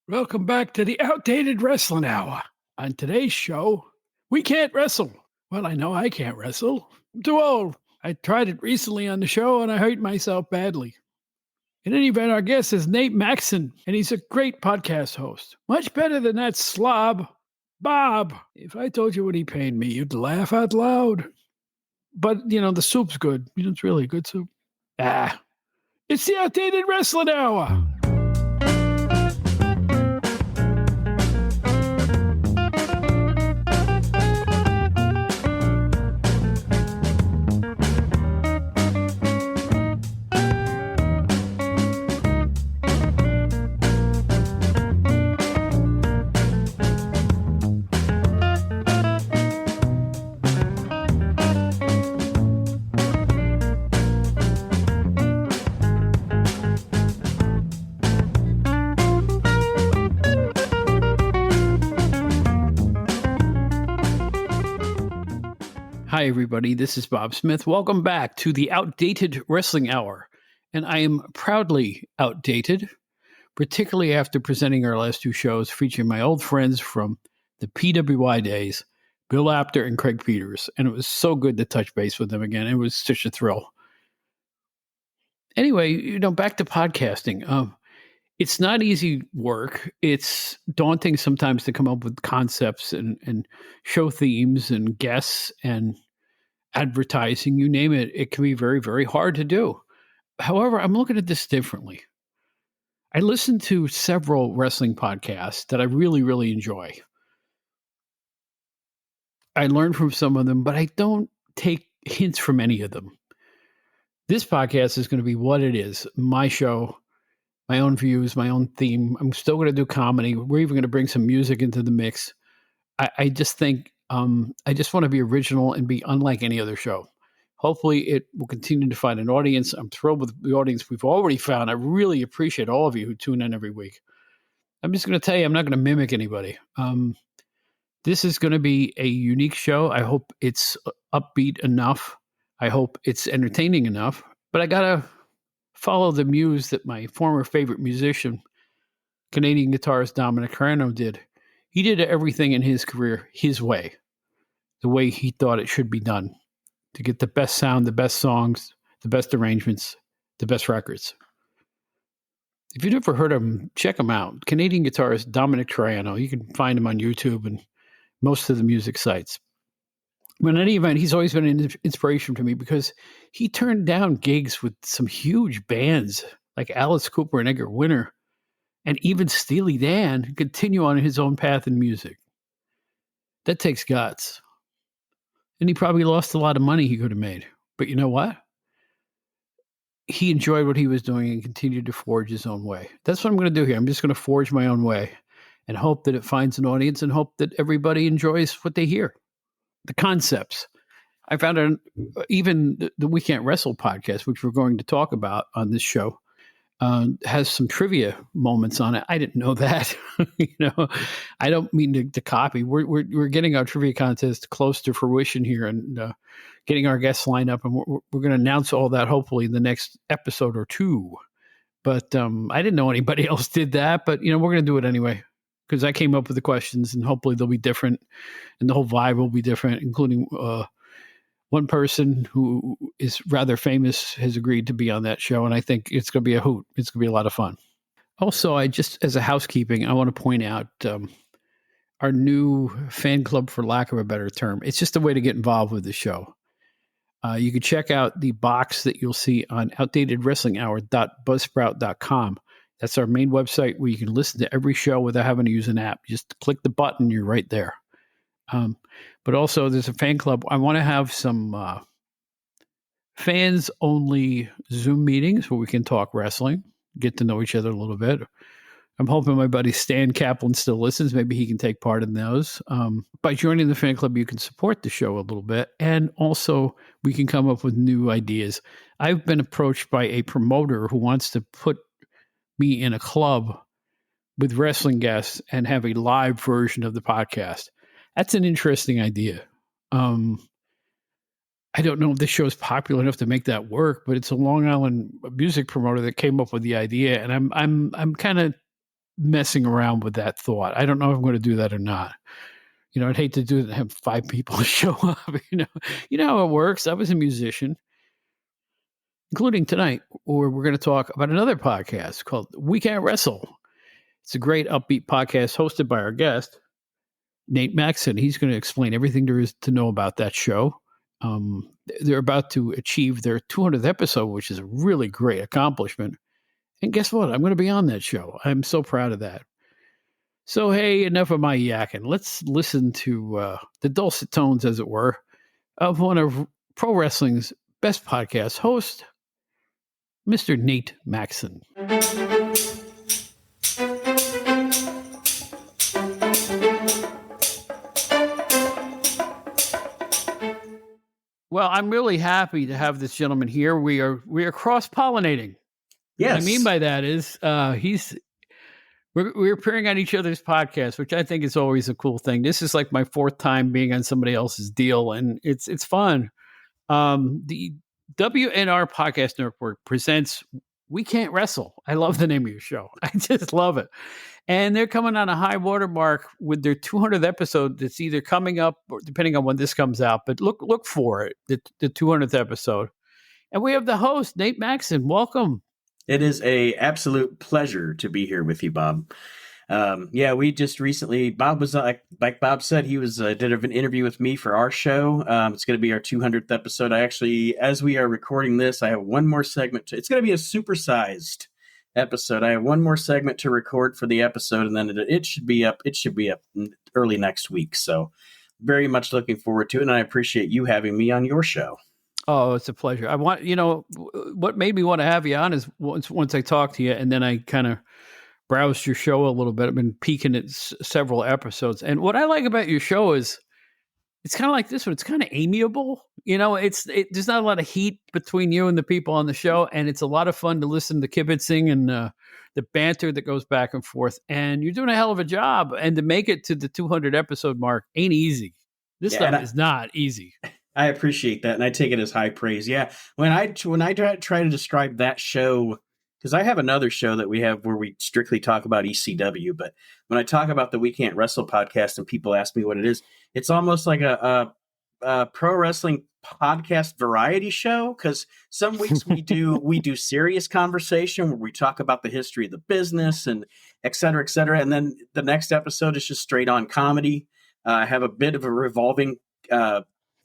Welcome back to the Outdated Wrestling Hour. On today's show, we can't wrestle. Well, I know I can't wrestle. I'm too old. I tried it recently on the show and I hurt myself badly. In any event, our guest is Nate Maxson, and he's a great podcast host. Much better than that slob, Bob. If I told you what he paid me, you'd laugh out loud. But, the soup's good. It's really good soup. It's the Outdated Wrestling Hour. Hi, everybody. This is Bob Smith. Welcome back to the Outdated Wrestling Hour. And I am proudly outdated, particularly after presenting our last two shows featuring my old friends from the PWI days, Bill Apter and Craig Peters. And it was so good to touch base with them again. It was such a thrill. Anyway, back to podcasting. It's not easy work. It's daunting sometimes to come up with concepts and show themes and guests and advertising, you name it. It can be very, very hard to do. However, I'm looking at this differently. I listen to several wrestling podcasts that I really, really enjoy. I learn from some of them, but I don't take hints from any of them. This podcast is going to be what it is. My show, my own views, my own theme. I'm still going to do comedy. We're even going to bring some music into the mix. I just think I just want to be original and be unlike any other show. Hopefully it will continue to find an audience. I'm thrilled with the audience we've already found. I really appreciate all of you who tune in every week. I'm just going to tell you, I'm not going to mimic anybody. This is going to be a unique show. I hope it's upbeat enough. I hope it's entertaining enough. But I got to follow the muse that my former favorite musician, Canadian guitarist Dominic Carano, did. He did everything in his career his way, the way he thought it should be done, to get the best sound, the best songs, the best arrangements, the best records. If you've never heard of him, check him out. Canadian guitarist Dominic Carano. You can find him on YouTube and most of the music sites. But in any event, he's always been an inspiration to me because he turned down gigs with some huge bands like Alice Cooper and Edgar Winter, and even Steely Dan, continue on his own path in music. That takes guts. And he probably lost a lot of money he could have made. But you know what? He enjoyed what he was doing and continued to forge his own way. That's what I'm going to do here. I'm just going to forge my own way and hope that it finds an audience and hope that everybody enjoys what they hear. The concepts. I found out even the We Can't Wrestle podcast, which we're going to talk about on this show, has some trivia moments on it. I didn't know that. I don't mean to copy. We're getting our trivia contest close to fruition here, and getting our guests lined up, and we're going to announce all that hopefully in the next episode or two. But I didn't know anybody else did that. But we're going to do it anyway because I came up with the questions, and hopefully they'll be different, and the whole vibe will be different, including one person who is rather famous has agreed to be on that show, and I think it's going to be a hoot. It's going to be a lot of fun. Also, as a housekeeping, I want to point out our new fan club, for lack of a better term. It's just a way to get involved with the show. You can check out the box that you'll see on outdatedwrestlinghour.buzzsprout.com. That's our main website where you can listen to every show without having to use an app. Just click the button, you're right there. But also there's a fan club. I want to have some fans only Zoom meetings where we can talk wrestling, get to know each other a little bit. I'm hoping my buddy Stan Kaplan still listens. Maybe he can take part in those. By joining the fan club, you can support the show a little bit. And also we can come up with new ideas. I've been approached by a promoter who wants to put me in a club with wrestling guests and have a live version of the podcast. That's an interesting idea. I don't know if this show is popular enough to make that work, but it's a Long Island music promoter that came up with the idea, and I'm kind of messing around with that thought. I don't know if I'm going to do that or not. I'd hate to do it and have 5 people show up. You know how it works. I was a musician, including tonight, where we're going to talk about another podcast called We Can't Wrestle. It's a great upbeat podcast hosted by our guest, Nate Maxson. He's going to explain everything there is to know about that show. They're about to achieve their 200th episode, which is a really great accomplishment. And guess what? I'm going to be on that show. I'm so proud of that. So, hey, enough of my yakking. Let's listen to the dulcet tones, as it were, of one of pro wrestling's best podcast hosts, Mr. Nate Maxson. Well, I'm really happy to have this gentleman here. We are cross-pollinating. Yes. What I mean by that is we're appearing on each other's podcasts, which I think is always a cool thing. This is like my 4th time being on somebody else's deal, and it's fun. The WNR Podcast Network presents We Can't Wrestle. I love the name of your show. I just love it. And they're coming on a high watermark with their 200th episode that's either coming up or depending on when this comes out. But look for it, the 200th episode. And we have the host, Nate Maxson. Welcome. It is an absolute pleasure to be here with you, Bob. We just recently, Bob was, like Bob said, he was did an interview with me for our show. It's going to be our 200th episode. I actually, as we are recording this, I have one more segment. It's going to be a supersized episode. I have one more segment to record for the episode, and then it should be up. It should be up early next week. So very much looking forward to it. And I appreciate you having me on your show. Oh, it's a pleasure. I want, what made me want to have you on is once I talked to you, and then I kind of browsed your show a little bit. I've been peeking at several episodes. And what I like about your show is it's kind of like this one. It's kind of amiable. There's not a lot of heat between you and the people on the show. And it's a lot of fun to listen to kibitzing and the banter that goes back and forth. And you're doing a hell of a job. And to make it to the 200 episode mark ain't easy. This stuff is not easy. I appreciate that. And I take it as high praise. Yeah. When I try to describe that show, because I have another show that we have where we strictly talk about ECW, but when I talk about the We Can't Wrestle podcast and people ask me what it is, it's almost like a pro wrestling podcast variety show. Because some weeks we do serious conversation where we talk about the history of the business and et cetera, et cetera. And then the next episode is just straight on comedy. I have a bit of a revolving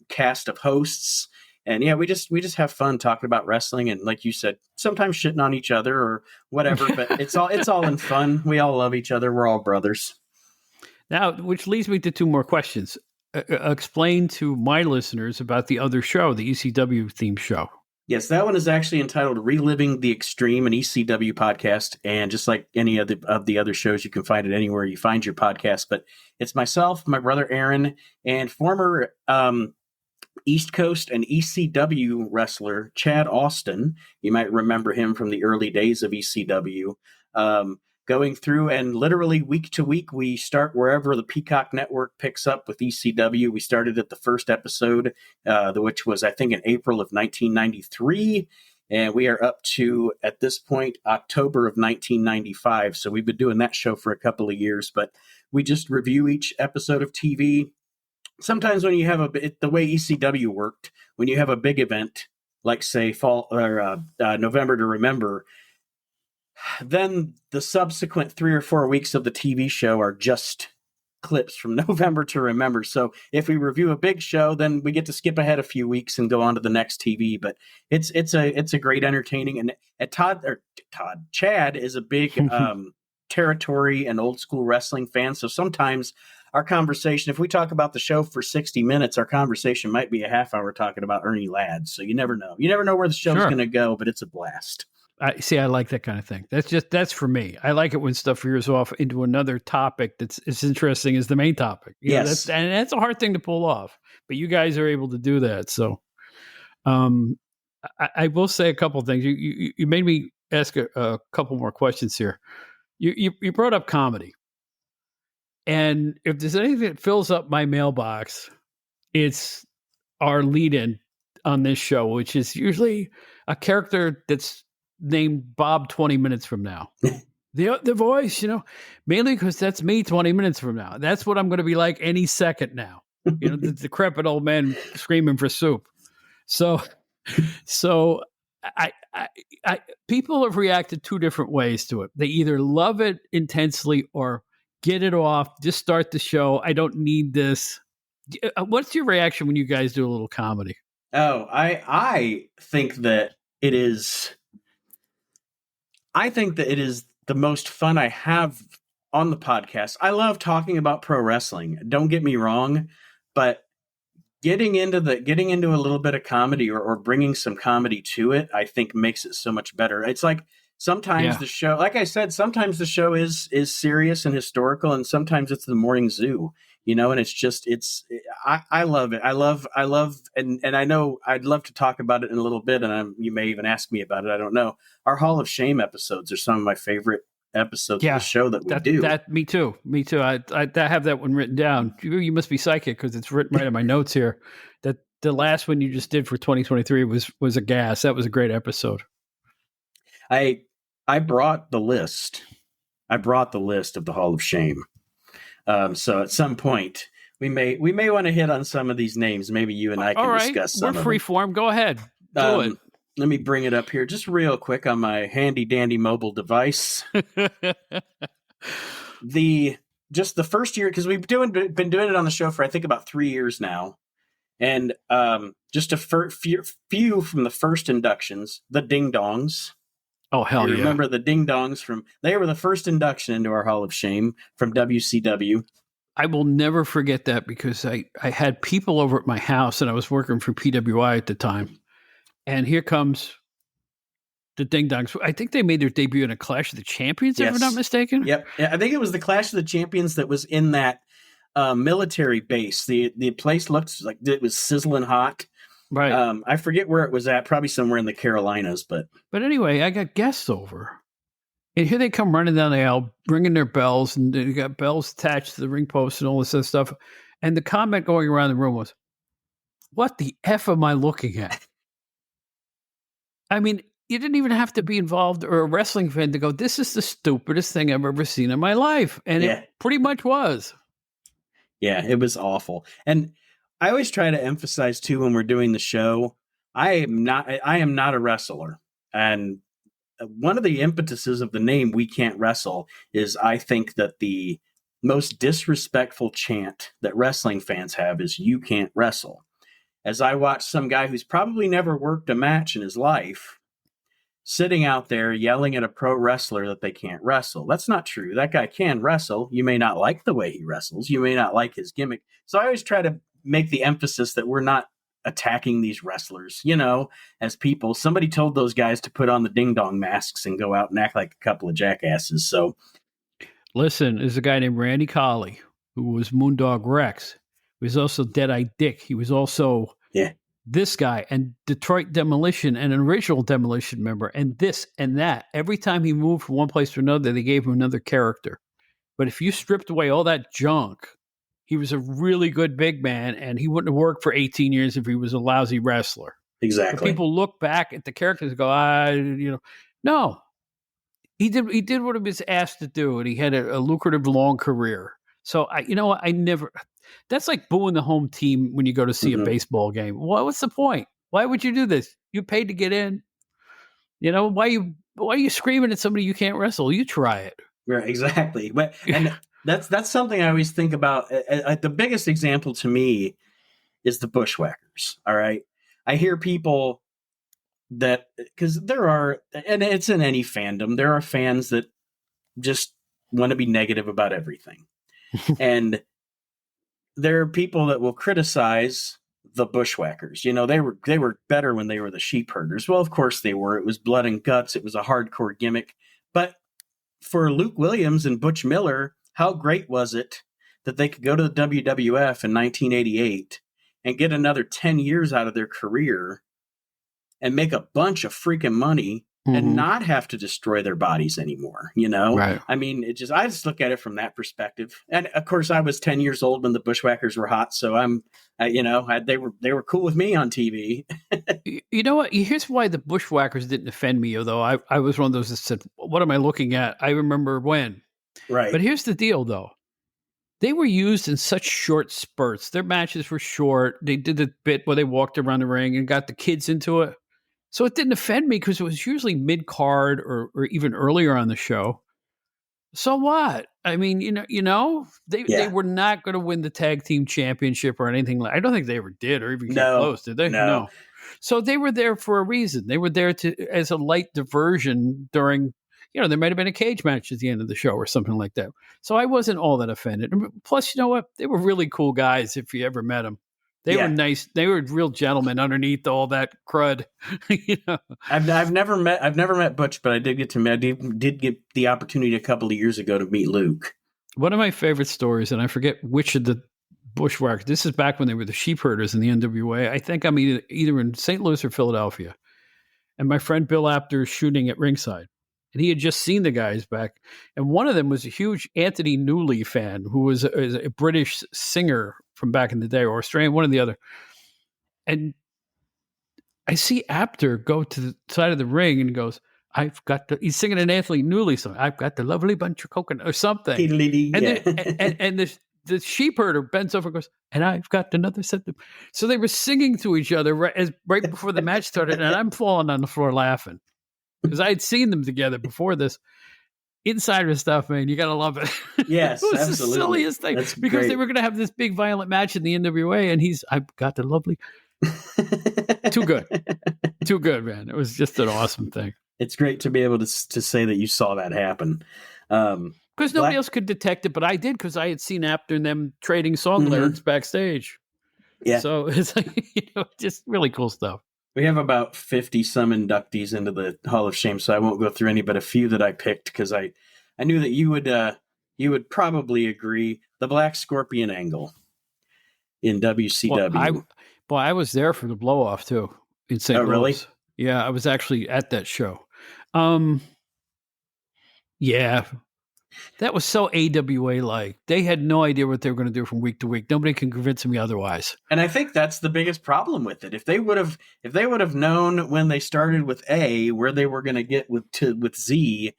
cast of hosts. And yeah, we just have fun talking about wrestling, and like you said, sometimes shitting on each other or whatever. But it's all in fun. We all love each other. We're all brothers. Now, which leads me to 2 more questions. Explain to my listeners about the other show, the ECW themed show. Yes, that one is actually entitled "Reliving the Extreme," an ECW podcast, and just like any of the other shows, you can find it anywhere you find your podcast. But it's myself, my brother Aaron, and former East Coast and ECW wrestler Chad Austin. You might remember him from the early days of ECW. Going through, and literally week to week, we start wherever the Peacock Network picks up with ECW. We started at the first episode, which was, I think, in April of 1993. And we are up to, at this point, October of 1995. So we've been doing that show for a couple of years, but we just review each episode of TV. Sometimes when you have the way ECW worked, when you have a big event, like say fall or November to Remember, then the subsequent 3 or 4 weeks of the TV show are just clips from November to Remember. So if we review a big show, then we get to skip ahead a few weeks and go on to the next TV. But it's a great entertaining. And Chad is a big territory and old school wrestling fan. So sometimes our conversation, if we talk about the show for 60 minutes, our conversation might be a half hour talking about Ernie Ladd. So you never know. You never know where the show's going to go, but it's a blast. I like that kind of thing. That's for me. I like it when stuff veers off into another topic that's as interesting as the main topic. Yes. That's a hard thing to pull off, but you guys are able to do that. So I will say a couple of things. You made me ask a couple more questions here. You brought up comedy. And if there's anything that fills up my mailbox, it's our lead-in on this show, which is usually a character that's named Bob 20 minutes from now. the voice, mainly because that's me 20 minutes from now. That's what I'm going to be like any second now. The decrepit old man screaming for soup. So I people have reacted two different ways to it. They either love it intensely or get it off, just start the show. I don't need this. What's your reaction when you guys do a little comedy? Oh, I think that it is. I think that it is the most fun I have on the podcast. I love talking about pro wrestling. Don't get me wrong, but getting into a little bit of comedy or bringing some comedy to it, I think makes it so much better. It's like sometimes the show, like I said, sometimes the show is serious and historical, and sometimes it's the morning zoo, and I love it. I love, and I know I'd love to talk about it in a little bit, and you may even ask me about it. I don't know. Our Hall of Shame episodes are some of my favorite episodes of the show that we do. Me too. I have that one written down. You must be psychic because it's written right in my notes here. That the last one you just did for 2023 was a gas. That was a great episode. I brought the list. I brought the list of the Hall of Shame. So at some point we may want to hit on some of these names. Maybe you and I can discuss some. We're free form. Go ahead. Do it. Let me bring it up here just real quick on my handy dandy mobile device. The first year, because we've been doing it on the show for I think about 3 years now, and just a few from the first inductions, the Ding Dongs. Oh hell yeah! Remember the Ding Dongs they were the first induction into our Hall of Shame from WCW. I will never forget that because I had people over at my house and I was working for PWI at the time. And here comes the Ding Dongs. I think they made their debut in a Clash of the Champions, if I'm not mistaken. Yep. Yeah, I think it was the Clash of the Champions that was in that military base. The place looked like it was sizzling hot. Right. I forget where it was at, probably somewhere in the Carolinas. But anyway, I got guests over. And here they come running down the aisle, bringing their bells, and they got bells attached to the ring post and all this other stuff. And the comment going around the room was, "What the F am I looking at?" I mean, you didn't even have to be involved or a wrestling fan to go, "This is the stupidest thing I've ever seen in my life." And it pretty much was. Yeah, it was awful. And I always try to emphasize too, when we're doing the show, I am not a wrestler. And one of the impetuses of the name We Can't Wrestle is I think that the most disrespectful chant that wrestling fans have is "You can't wrestle." As I watch some guy who's probably never worked a match in his life sitting out there yelling at a pro wrestler that they can't wrestle. That's not true. That guy can wrestle. You may not like the way he wrestles. You may not like his gimmick. So I always try to make the emphasis that we're not attacking these wrestlers, as people. Somebody told those guys to put on the ding dong masks and go out and act like a couple of jackasses. So listen, there's a guy named Randy Colley who was Moondog Rex. He was also Deadeye Dick. He was also this guy and Detroit Demolition and an original Demolition member and this and that. Every time he moved from one place to another, they gave him another character. But if you stripped away all that junk, he was a really good big man, and he wouldn't have worked for 18 years if he was a lousy wrestler. Exactly. But people look back at the characters and go, no. He did what he was asked to do, and he had a lucrative long career. So I never. That's like booing the home team when you go to see a baseball game. What's the point? Why would you do this? You paid to get in. Why are you screaming at somebody you can't wrestle? You try it. Yeah, exactly. But and that's something I always think about. The biggest example to me is the Bushwhackers. All right, I hear people that because there are, and it's in any fandom, there are fans that just want to be negative about everything, and there are people that will criticize the Bushwhackers. They were better when they were the sheep herders. Well, of course they were. It was blood and guts. It was a hardcore gimmick. But for Luke Williams and Butch Miller, how great was it that they could go to the WWF in 1988 and get another 10 years out of their career and make a bunch of freaking money and not have to destroy their bodies anymore. Right. I mean, I just look at it from that perspective. And of course, I was 10 years old when the Bushwhackers were hot. So they were cool with me on TV. You know what? Here's why the Bushwhackers didn't offend me, although I was one of those that said, what am I looking at? I remember when. Right. But here's the deal, though. They were used in such short spurts. Their matches were short. They did the bit where they walked around the ring and got the kids into it. So it didn't offend me because it was usually mid-card or even earlier on the show. So what? I mean, they were not going to win the tag team championship or anything. I don't think they ever did or even came close, did they? No. So they were there for a reason. They were there as a light diversion during, there might have been a cage match at the end of the show or something like that. So I wasn't all that offended. Plus, you know what? They were really cool guys if you ever met them. They were nice. They were real gentlemen underneath all that crud. I've never met Butch, but I did get the opportunity a couple of years ago to meet Luke. One of my favorite stories, and I forget which of the Bushwhackers. This is back when they were the sheep herders in the NWA. I think I'm either in St. Louis or Philadelphia. And my friend Bill Apter is shooting at ringside. And he had just seen the guys back. And one of them was a huge Anthony Newley fan, who was a British singer from back in the day, or Australian, one or the other. And I see Apter go to the side of the ring and goes, he's singing an Anthony Newley song. I've got the lovely bunch of coconut or something. And the sheep herder bends over and goes, and I've got another set. So they were singing to each other right before the match started. And I'm falling on the floor laughing because I had seen them together before this. Insider stuff, man. You got to love it. Yes, it was absolutely. The silliest thing. That's because great. they were going to have this big violent match in the NWA, and I've got the lovely. Too good, man. It was just an awesome thing. It's great to be able to say that you saw that happen. Because nobody else could detect it, but I did because I had seen Apter and them trading song lyrics backstage. Yeah. So it's like, just really cool stuff. We have about 50 some inductees into the Hall of Shame, so I won't go through any, but a few that I picked because I knew that you would probably agree. The Black Scorpion angle in WCW. Well, I was there for the blow off too in St. Louis. Really? Yeah, I was actually at that show. Yeah. That was so AWA-like. They had no idea what they were going to do from week to week. Nobody can convince me otherwise. And I think that's the biggest problem with it. If they would have known when they started with A where they were going to get with Z,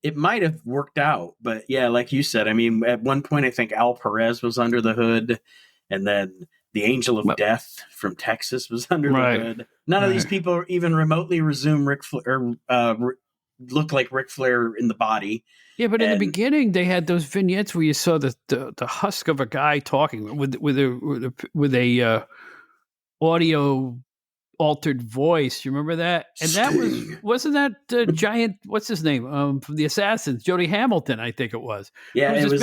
it might have worked out. But yeah, like you said, I mean, at one point I think Al Perez was under the hood, and then the Angel of Death from Texas was under the hood. None of these people even remotely resume look like Ric Flair in the body. Yeah, but in the beginning, they had those vignettes where you saw the husk of a guy talking with a audio altered voice. You remember that? And that wasn't that giant? What's his name? From the Assassins, Jody Hamilton, I think it was. Yeah, who's as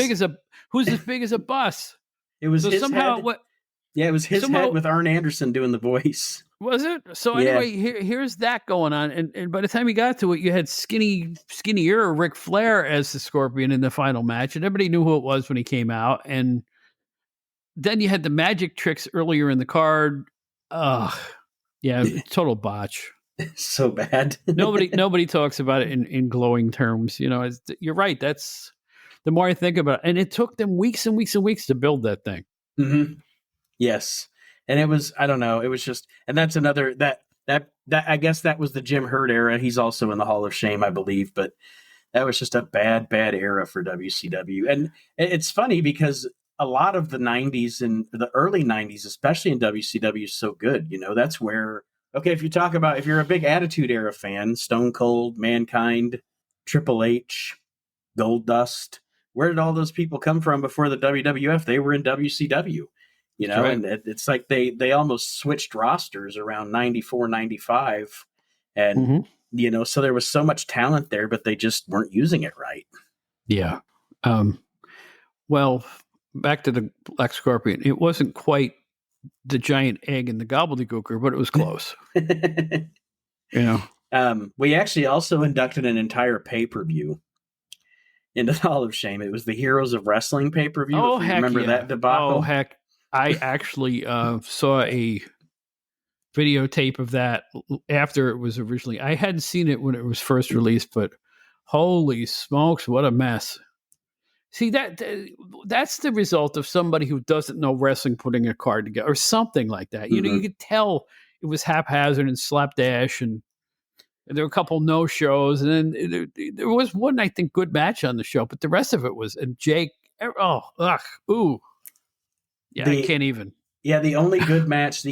big as a bus. It was his somehow head. Yeah, it was his head with Arn Anderson doing the voice. Was it? So anyway, here's that going on, and by the time you got to it, you had skinnier Ric Flair as the Scorpion in the final match, and everybody knew who it was when he came out. And then you had the magic tricks earlier in the card. Yeah, total botch. So bad. nobody talks about it in glowing terms. You're right. That's the more I think about it, and it took them weeks and weeks and weeks to build that thing. Mm-hmm. Yes. And it was, I don't know, it was just, and that's another, that I guess that was the Jim Herd era. He's also in the Hall of Shame, I believe, but that was just a bad era for WCW. And it's funny because a lot of the 90s and the early 90s, especially in WCW, is so good. That's where, okay, if you're a big Attitude Era fan, Stone Cold, Mankind, Triple H, Goldust, where did all those people come from before the WWF? They were in WCW. Right. And it's like they almost switched rosters around 94, 95. And, so there was so much talent there, but they just weren't using it right. Yeah. Well, back to the Black Scorpion. It wasn't quite the giant egg in the gobbledygooker, but it was close. We actually also inducted an entire pay-per-view into the Hall of Shame. It was the Heroes of Wrestling pay-per-view. Oh, if you remember that debacle? Oh, heck. I actually saw videotape of that after it was originally. I hadn't seen it when it was first released, but holy smokes, what a mess. See, that's the result of somebody who doesn't know wrestling putting a card together or something like that. You know, you could tell it was haphazard and slapdash, and there were a couple no shows, and then there was one, I think, good match on the show, but the rest of it was, and Jake, yeah, I can't even. Yeah, the only good match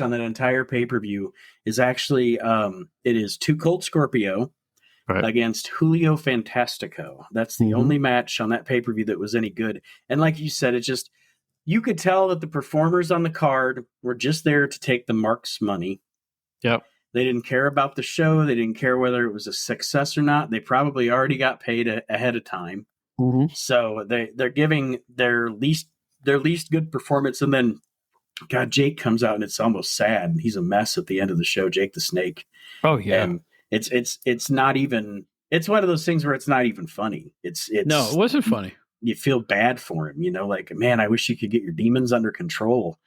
on that entire pay-per-view is actually it is Too Cold Scorpio against Julio Fantastico. That's the only match on that pay-per-view that was any good. And like you said, it's just, you could tell that the performers on the card were just there to take the marks money. Yep. They didn't care about the show. They didn't care whether it was a success or not. They probably already got paid ahead of time. So they're giving their least good performance. And then, God, Jake comes out and it's almost sad. He's a mess at the end of the show, Jake the Snake. Oh, yeah. And it's not even, it's one of those things where it's not even funny. It's no, it wasn't funny. You feel bad for him, like, man, I wish you could get your demons under control.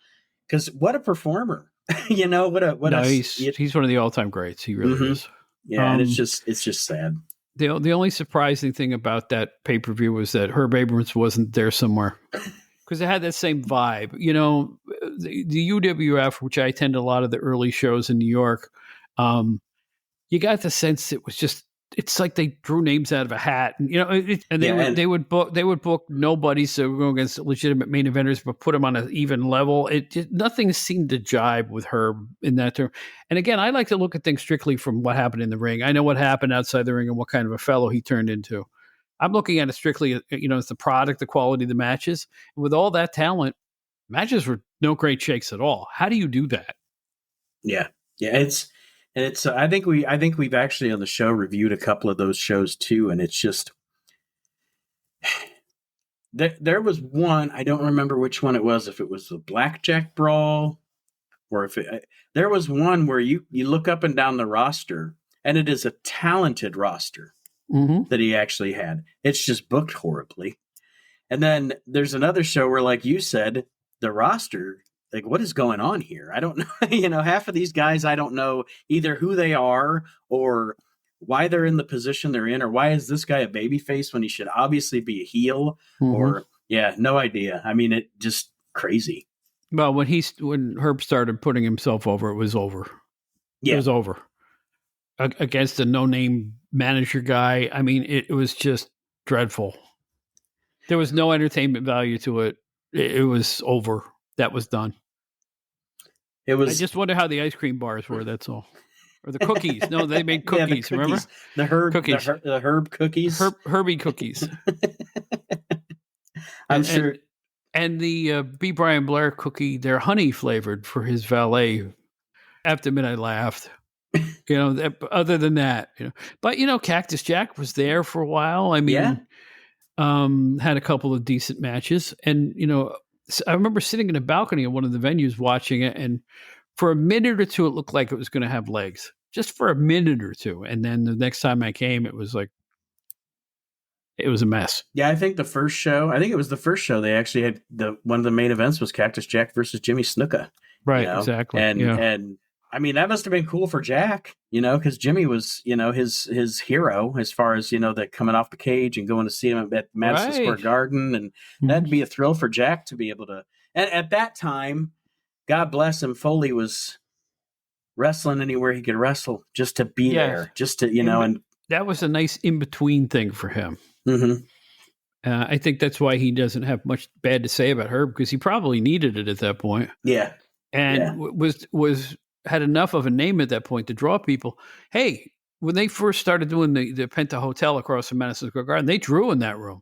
Because what a performer. He's one of the all-time greats. He really is. Yeah, and it's just sad. The only surprising thing about that pay-per-view was that Herb Abrams wasn't there somewhere. Because it had that same vibe. The UWF, which I attended a lot of the early shows in New York, you got the sense it was just, it's like they drew names out of a hat, and they would book nobodies, so we're going against legitimate main eventers, but put them on an even level. Nothing seemed to jibe with Herb in that term. And again, I like to look at things strictly from what happened in the ring. I know what happened outside the ring and what kind of a fellow he turned into. I'm looking at it strictly, as the product, the quality of the matches. And with all that talent, matches were no great shakes at all. How do you do that? Yeah, it's. I think we've actually on the show reviewed a couple of those shows too, and it's just there was one, I don't remember which one it was, if it was the Blackjack Brawl or if there was one where you look up and down the roster and it is a talented roster that he actually had. It's just booked horribly. And then there's another show where, like you said, the roster, like, what is going on here? I don't know. Half of these guys, I don't know either who they are or why they're in the position they're in, or why is this guy a babyface when he should obviously be a heel? Or no idea. I mean, it just crazy. Well, when Herb started putting himself over, it was over. Yeah. It was over against a no-name manager guy. I mean, it was just dreadful. There was no entertainment value to it. It was over. That was done. I just wonder how the ice cream bars were. That's all. Or the cookies. No, they made cookies. The remember the Herb cookies? The Herb cookies. Herbie cookies. I'm sure. And the B. Brian Blair cookie, they're honey flavored for his valet. After a minute, I laughed. Other than that, but Cactus Jack was there for a while. I mean, had a couple of decent matches, and I remember sitting in a balcony at one of the venues watching it, and for a minute or two, it looked like it was going to have legs, just for a minute or two. And then the next time I came, it was like, it was a mess. Yeah, I think it was the first show they actually had one of the main events was Cactus Jack versus Jimmy Snuka. Right, exactly. And I mean, that must have been cool for Jack, because Jimmy was, his hero as far as, the coming off the cage and going to see him at Madison Square Garden. And that'd be a thrill for Jack to be able to. And at that time, God bless him, Foley was wrestling anywhere he could wrestle just to be there, just to, and that was a nice in-between thing for him. I think that's why he doesn't have much bad to say about Herb, because he probably needed it at that point. Yeah. And was had enough of a name at that point to draw people. Hey, when they first started doing the Penta Hotel across from Madison Square Garden, they drew in that room.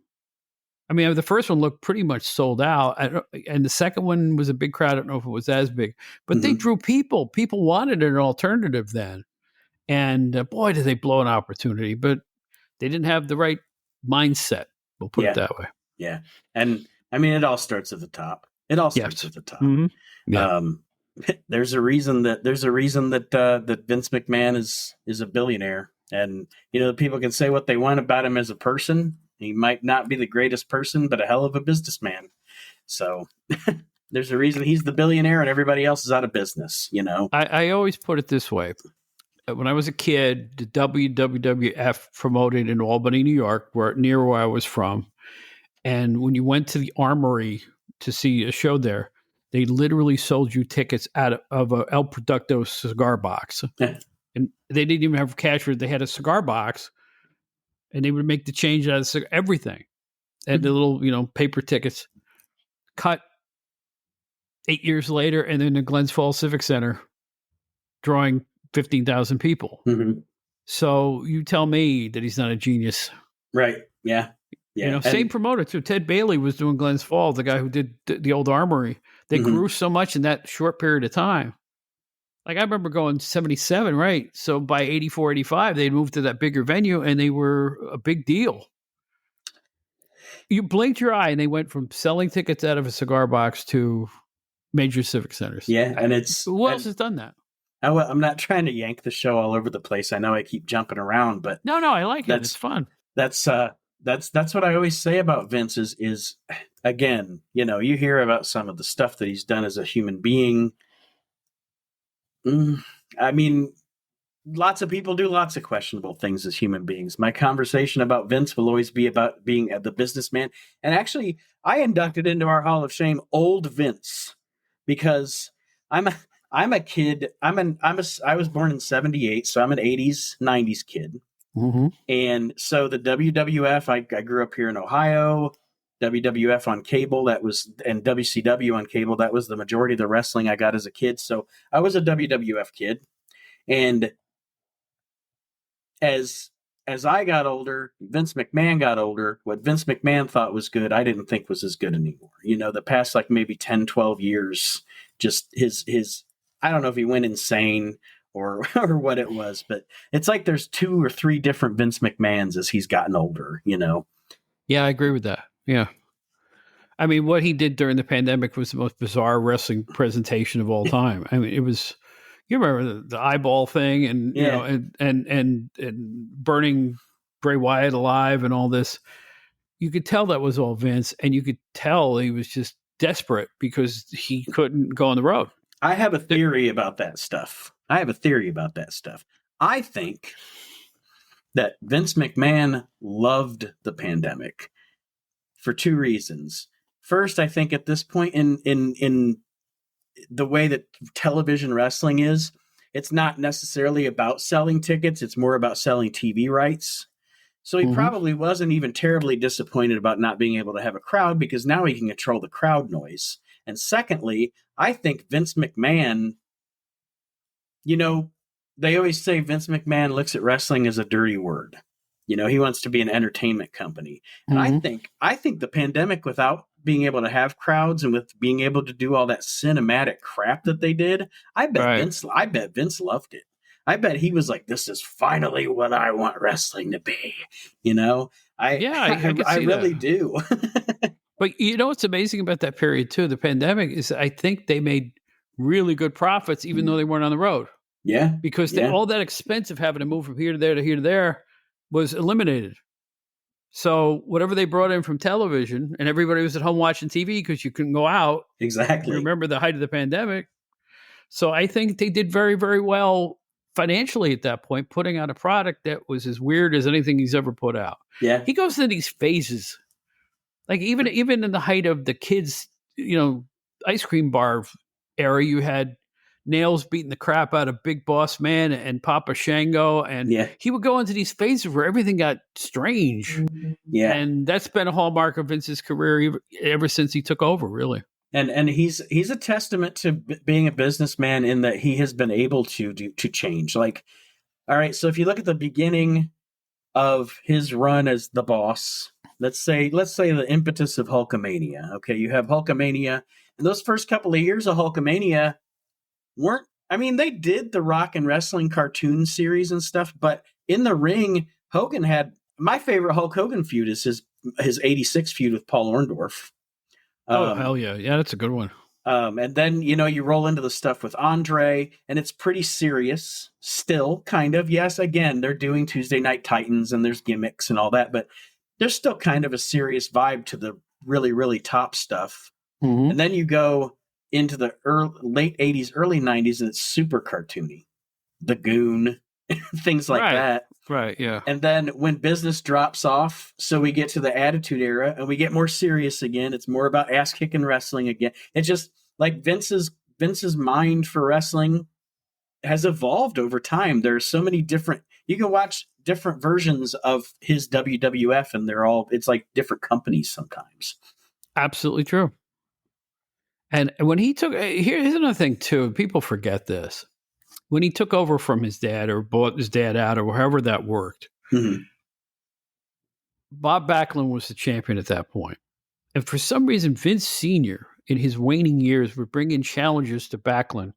I mean, the first one looked pretty much sold out, and the second one was a big crowd. I don't know if it was as big, but they drew people. People wanted an alternative then. And boy, did they blow an opportunity, but they didn't have the right mindset. We'll put it that way. Yeah. And I mean, it all starts at the top. It all starts at the top. Yeah. There's a reason that that Vince McMahon is a billionaire, and people can say what they want about him as a person. He might not be the greatest person, but a hell of a businessman. So There's a reason he's the billionaire and everybody else is out of business, you know? I always put it this way. When I was a kid, the WWF promoted in Albany, New York, near where I was from. And when you went to the Armory to see a show there, they literally sold you tickets out of a El Producto cigar box. And they didn't even have cash for it. They had a cigar box, and they would make the change out of everything. And the little, paper tickets. Cut 8 years later, and then the Glens Falls Civic Center drawing 15,000 people. Mm-hmm. So you tell me that he's not a genius. Right. Yeah. Yeah. Same promoter too. Ted Bailey was doing Glens Falls, the guy who did the old Armory. They grew so much in that short period of time. Like I remember going 77, right? So by 84, 85, they'd moved to that bigger venue and they were a big deal. You blinked your eye and they went from selling tickets out of a cigar box to major civic centers. Yeah. And who else has done that? I'm not trying to yank the show all over the place. I know I keep jumping around, but no, I like it. It's fun. That's what I always say about Vince is again, you hear about some of the stuff that he's done as a human being. I mean, lots of people do lots of questionable things as human beings. My conversation about Vince will always be about being the businessman. And actually, I inducted into our Hall of Shame old Vince because I'm a kid. I was born in 78, so I'm an 80s, 90s kid. Mm-hmm. And so the WWF, I grew up here in Ohio. WWF on cable, and WCW on cable, that was the majority of the wrestling I got as a kid. So I was a WWF kid. And as I got older, Vince McMahon got older. What Vince McMahon thought was good, I didn't think was as good anymore. The past maybe 10, 12 years, just his I don't know if he went insane or what it was, but it's like there's 2 or 3 different Vince McMahons as he's gotten older, Yeah, I agree with that. Yeah. I mean, what he did during the pandemic was the most bizarre wrestling presentation of all time. I mean, it was, you remember the eyeball thing and, and burning Bray Wyatt alive and all this. You could tell that was all Vince, and you could tell he was just desperate because he couldn't go on the road. I have a theory about that stuff. I think that Vince McMahon loved the pandemic for 2 reasons. First, I think at this point in the way that television wrestling is, it's not necessarily about selling tickets. It's more about selling TV rights. So he probably wasn't even terribly disappointed about not being able to have a crowd because now he can control the crowd noise. And secondly, I think Vince McMahon, they always say Vince McMahon looks at wrestling as a dirty word. He wants to be an entertainment company. And I think the pandemic, without being able to have crowds and with being able to do all that cinematic crap that they did, I bet Vince loved it. I bet he was like, this is finally what I want wrestling to be. I really do. But what's amazing about that period too, the pandemic, is I think they made really good profits even though they weren't on the road. Yeah. Because all that expense of having to move from here to there to here to there was eliminated. So whatever they brought in from television, and everybody was at home watching TV because you couldn't go out. Exactly. Remember the height of the pandemic. So I think they did very, very well financially at that point, putting out a product that was as weird as anything he's ever put out. Yeah. He goes through these phases. Like even in the height of the kids, ice cream bar era, you had Nails beating the crap out of Big Boss Man and Papa Shango. And he would go into these phases where everything got strange. Yeah. And that's been a hallmark of Vince's career ever since he took over, really. And he's a testament to being a businessman in that he has been able to change. Like, all right, so if you look at the beginning of his run as the boss, let's say the impetus of Hulkamania. Okay, you have Hulkamania, and those first couple of years of Hulkamania they did the rock and wrestling cartoon series and stuff, but in the ring, Hogan had my favorite Hulk Hogan feud is his 86 feud with Paul Orndorff. Hell yeah. Yeah, that's a good one. And then, you roll into the stuff with Andre, and it's pretty serious still, kind of. Yes, again, they're doing Tuesday Night Titans, and there's gimmicks and all that, but there's still kind of a serious vibe to the really, really top stuff. Mm-hmm. And then you go into the late 80s, early 90s, and it's super cartoony. The Goon, things like that. Right, yeah. And then when business drops off, so we get to the Attitude Era and we get more serious again. It's more about ass-kicking wrestling again. It's just like Vince's mind for wrestling has evolved over time. There are so many different, you can watch different versions of his WWF and it's like different companies sometimes. Absolutely true. And when he took, here's another thing too, people forget this. When he took over from his dad or bought his dad out or however that worked, Bob Backlund was the champion at that point. And for some reason, Vince Sr., in his waning years, would bring in challengers to Backlund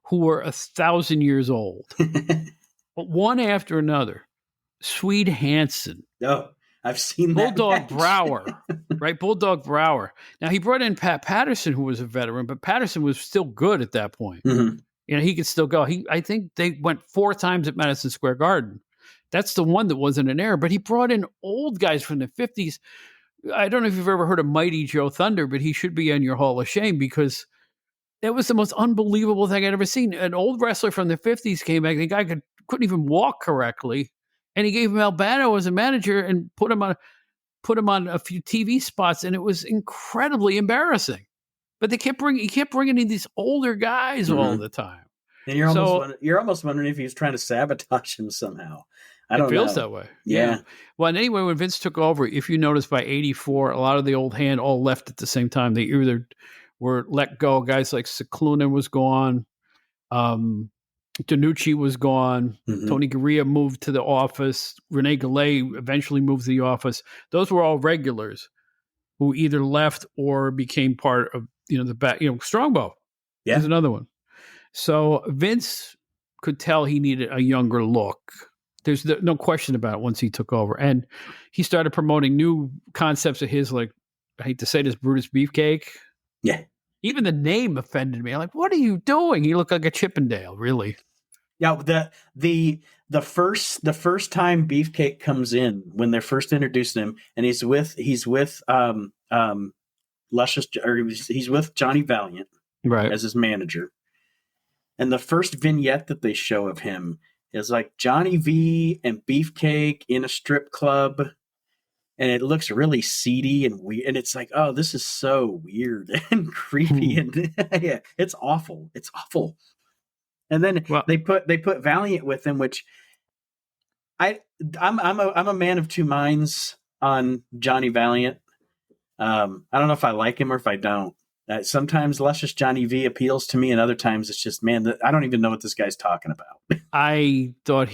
who were 1,000 years old. But one after another. Swede Hansen. Oh, I've seen Bulldog that. Brower, right? Bulldog Brower. Now, he brought in Pat Patterson, who was a veteran, but Patterson was still good at that point. You know, he could still go. I think they went 4 times at Madison Square Garden. That's the one that wasn't an error. But he brought in old guys from the 50s. I don't know if you've ever heard of Mighty Joe Thunder, but he should be in your Hall of Shame because that was the most unbelievable thing I'd ever seen. An old wrestler from the 50s came back. The guy couldn't even walk correctly. And he gave him Albano as a manager and put him on a few TV spots. And it was incredibly embarrassing. But he kept bringing in these older guys all the time. And you're almost wondering if he was trying to sabotage him somehow. I don't know. It feels that way. Yeah. Well, and anyway, when Vince took over, if you notice by 84, a lot of the old hand all left at the same time. They either were let go. Guys like Cicluna was gone. Danucci was gone. Tony Garea moved to the office. Rene Gallet eventually moved to the office. Those were all regulars who either left or became part of, the back, Strongbow. Yeah. There's another one. So Vince could tell he needed a younger look. There's no question about it once he took over. And he started promoting new concepts of his, like, I hate to say this, Brutus Beefcake. Yeah. Even the name offended me. I'm like, what are you doing? He looked like a Chippendale, really. Yeah, the first time Beefcake comes in, when they're first introducing him, and he's with Luscious, or he's with Johnny Valiant, right, as his manager. And the first vignette that they show of him is like Johnny V and Beefcake in a strip club, and it looks really seedy and weird. And it's like, oh, this is so weird and creepy, and yeah, it's awful. It's awful. And then they put Valiant with him, which I'm a man of two minds on Johnny Valiant. I don't know if I like him or if I don't. Sometimes Luscious Johnny V appeals to me, and other times it's just, man, I don't even know what this guy's talking about. I thought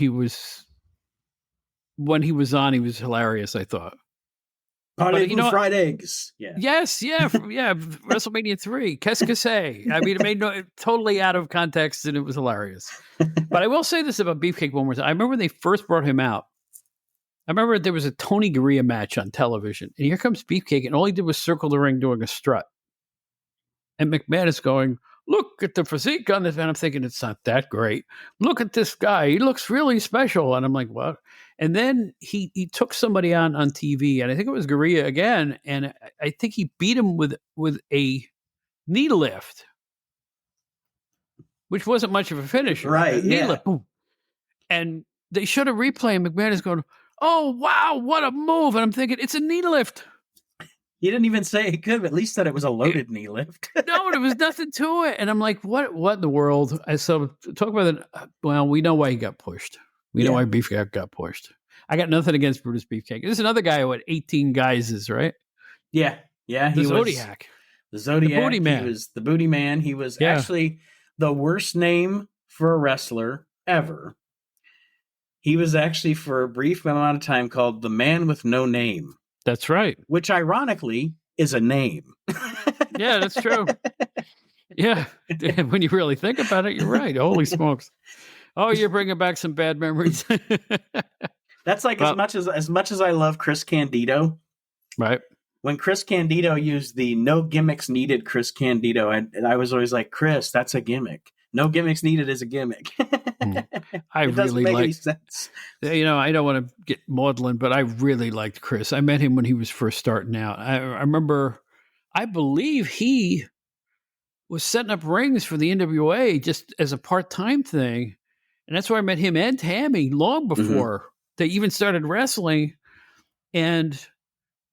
when he was on, he was hilarious, I thought. Party with fried eggs. Yeah. Yes, yeah. WrestleMania 3, Qu'est-ce que c'est? I mean, it made totally out of context, and it was hilarious. But I will say this about Beefcake one more time. I remember when they first brought him out. I remember there was a Tony Garea match on television, and here comes Beefcake, and all he did was circle the ring doing a strut. And McMahon is going, look at the physique on this. And I'm thinking, it's not that great. Look at this guy. He looks really special. And I'm like, what? And then he took somebody on TV, and I think it was Garea again. And I think he beat him with a knee lift, which wasn't much of a finisher. Right. Knee lift, boom. And they showed a replay, and McMahon is going, oh, wow, what a move. And I'm thinking, it's a knee lift. He didn't even say he could, but at least said it was a loaded knee lift. No, there was nothing to it. And I'm like, what in the world? So talk about it. Well, we know why he got pushed. We know why Beefcake got pushed. I got nothing against Brutus Beefcake. There's another guy who had 18 guises, right? Yeah. Yeah. The Zodiac. The Zodiac. The Booty Man. He was the Booty Man. He was actually the worst name for a wrestler ever. He was actually, for a brief amount of time, called the Man with No Name. That's right. Which, ironically, is a name. Yeah, that's true. Yeah. When you really think about it, you're right. Holy smokes. Oh, you're bringing back some bad memories. That's like, as much as I love Chris Candido. Right. When Chris Candido used the no gimmicks needed Chris Candido, I was always like, Chris, that's a gimmick. No gimmicks needed is a gimmick. It doesn't make any sense. I don't want to get maudlin, but I really liked Chris. I met him when he was first starting out. I remember, I believe he was setting up rings for the NWA just as a part-time thing. And that's where I met him and Tammy long before they even started wrestling. And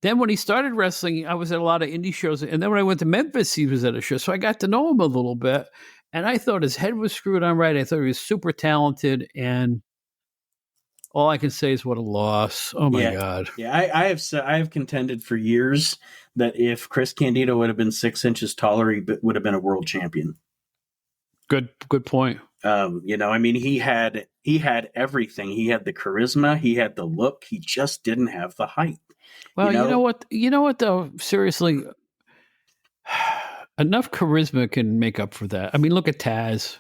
then when he started wrestling, I was at a lot of indie shows. And then when I went to Memphis, he was at a show. So I got to know him a little bit. And I thought his head was screwed on right. I thought he was super talented. And all I can say is what a loss. Oh, my God. Yeah, I have contended for years that if Chris Candido would have been 6 inches taller, he would have been a world champion. Good point. I mean, he had everything. He had the charisma. He had the look. He just didn't have the height. Well, you know what? You know what, though? Seriously, enough charisma can make up for that. I mean, look at Taz.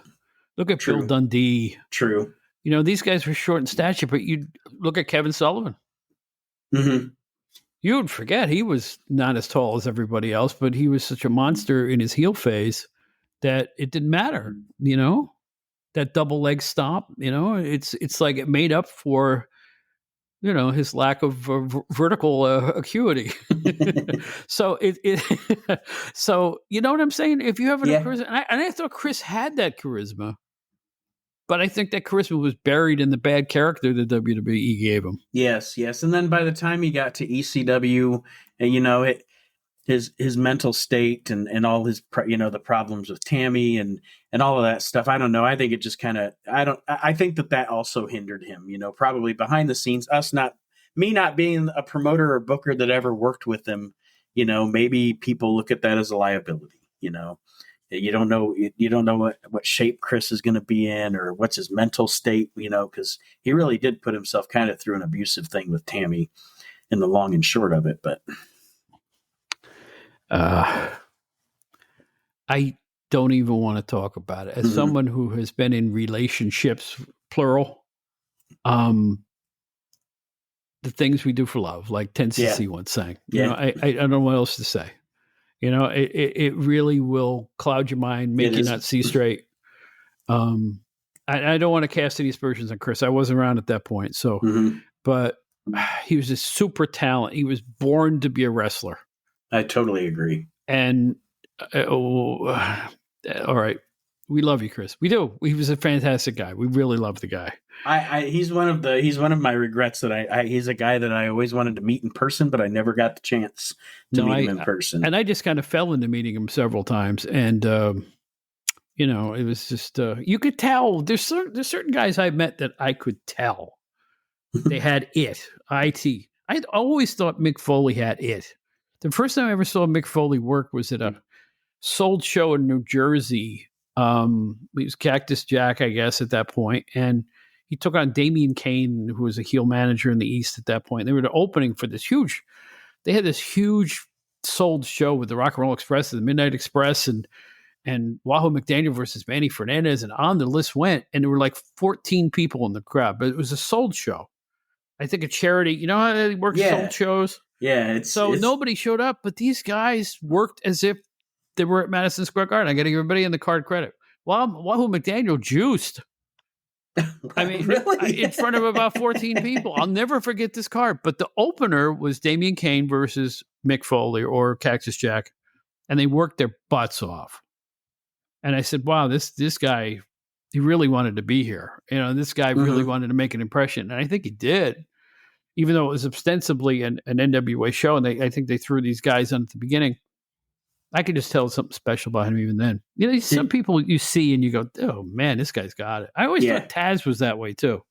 Look at Bill Dundee. True. You know, these guys were short in stature, but you look at Kevin Sullivan. Mm-hmm. You would forget he was not as tall as everybody else, but he was such a monster in his heel phase that it didn't matter, you know? That double leg stomp, you know? It's like it made up for, you know, his lack of vertical acuity. So so you know what I'm saying? If you have enough charisma, and I thought Chris had that charisma, but I think that charisma was buried in the bad character that WWE gave him. Yes. And then by the time he got to ECW, and you know, his mental state and all his, you know, the problems with Tammy and all of that stuff. I don't know. I think it just kind of, I think that also hindered him, you know, probably behind the scenes, me not being a promoter or booker that ever worked with him, you know, maybe people look at that as a liability, you know. You don't know what shape Chris is going to be in or what's his mental state, you know, because he really did put himself kind of through an abusive thing with Tammy in the long and short of it. But I don't even want to talk about it. As someone who has been in relationships, plural, the things we do for love, like 10cc once sang. You know, I don't know what else to say. You know, it really will cloud your mind, make you not see straight. I don't want to cast any aspersions on Chris. I wasn't around at that point. So, but he was a super talent. He was born to be a wrestler. I totally agree. And, all right. We love you, Chris. We do. He was a fantastic guy. We really love the guy. He's one of my regrets that he's a guy that I always wanted to meet in person, but I never got the chance to meet him in person. And I just kind of fell into meeting him several times. And, you know, it was just, you could tell there's certain guys I met that I could tell they had it. I'd always thought Mick Foley had it. The first time I ever saw Mick Foley work was at a sold show in New Jersey. He was Cactus Jack, I guess, at that point. And he took on Damian Kane, who was a heel manager in the East at that point. They were the opening for they had this huge sold show with the Rock and Roll Express and the Midnight Express and Wahoo McDaniel versus Manny Fernandez. And on the list went, and there were like 14 people in the crowd, but it was a sold show. I think a charity, you know how they work sold shows? Yeah. Nobody showed up, but these guys worked as if they were at Madison Square Garden. I got to give everybody in the card credit. Wahoo McDaniel juiced. I mean, really? In front of about 14 people. I'll never forget this card. But the opener was Damian Kane versus Mick Foley or Cactus Jack. And they worked their butts off. And I said, wow, this guy, he really wanted to be here. You know, this guy really wanted to make an impression. And I think he did. Even though it was ostensibly an NWA show. And I think they threw these guys on at the beginning. I could just tell something special about him even then. You know, some people you see and you go, oh, man, this guy's got it. I always thought Taz was that way, too.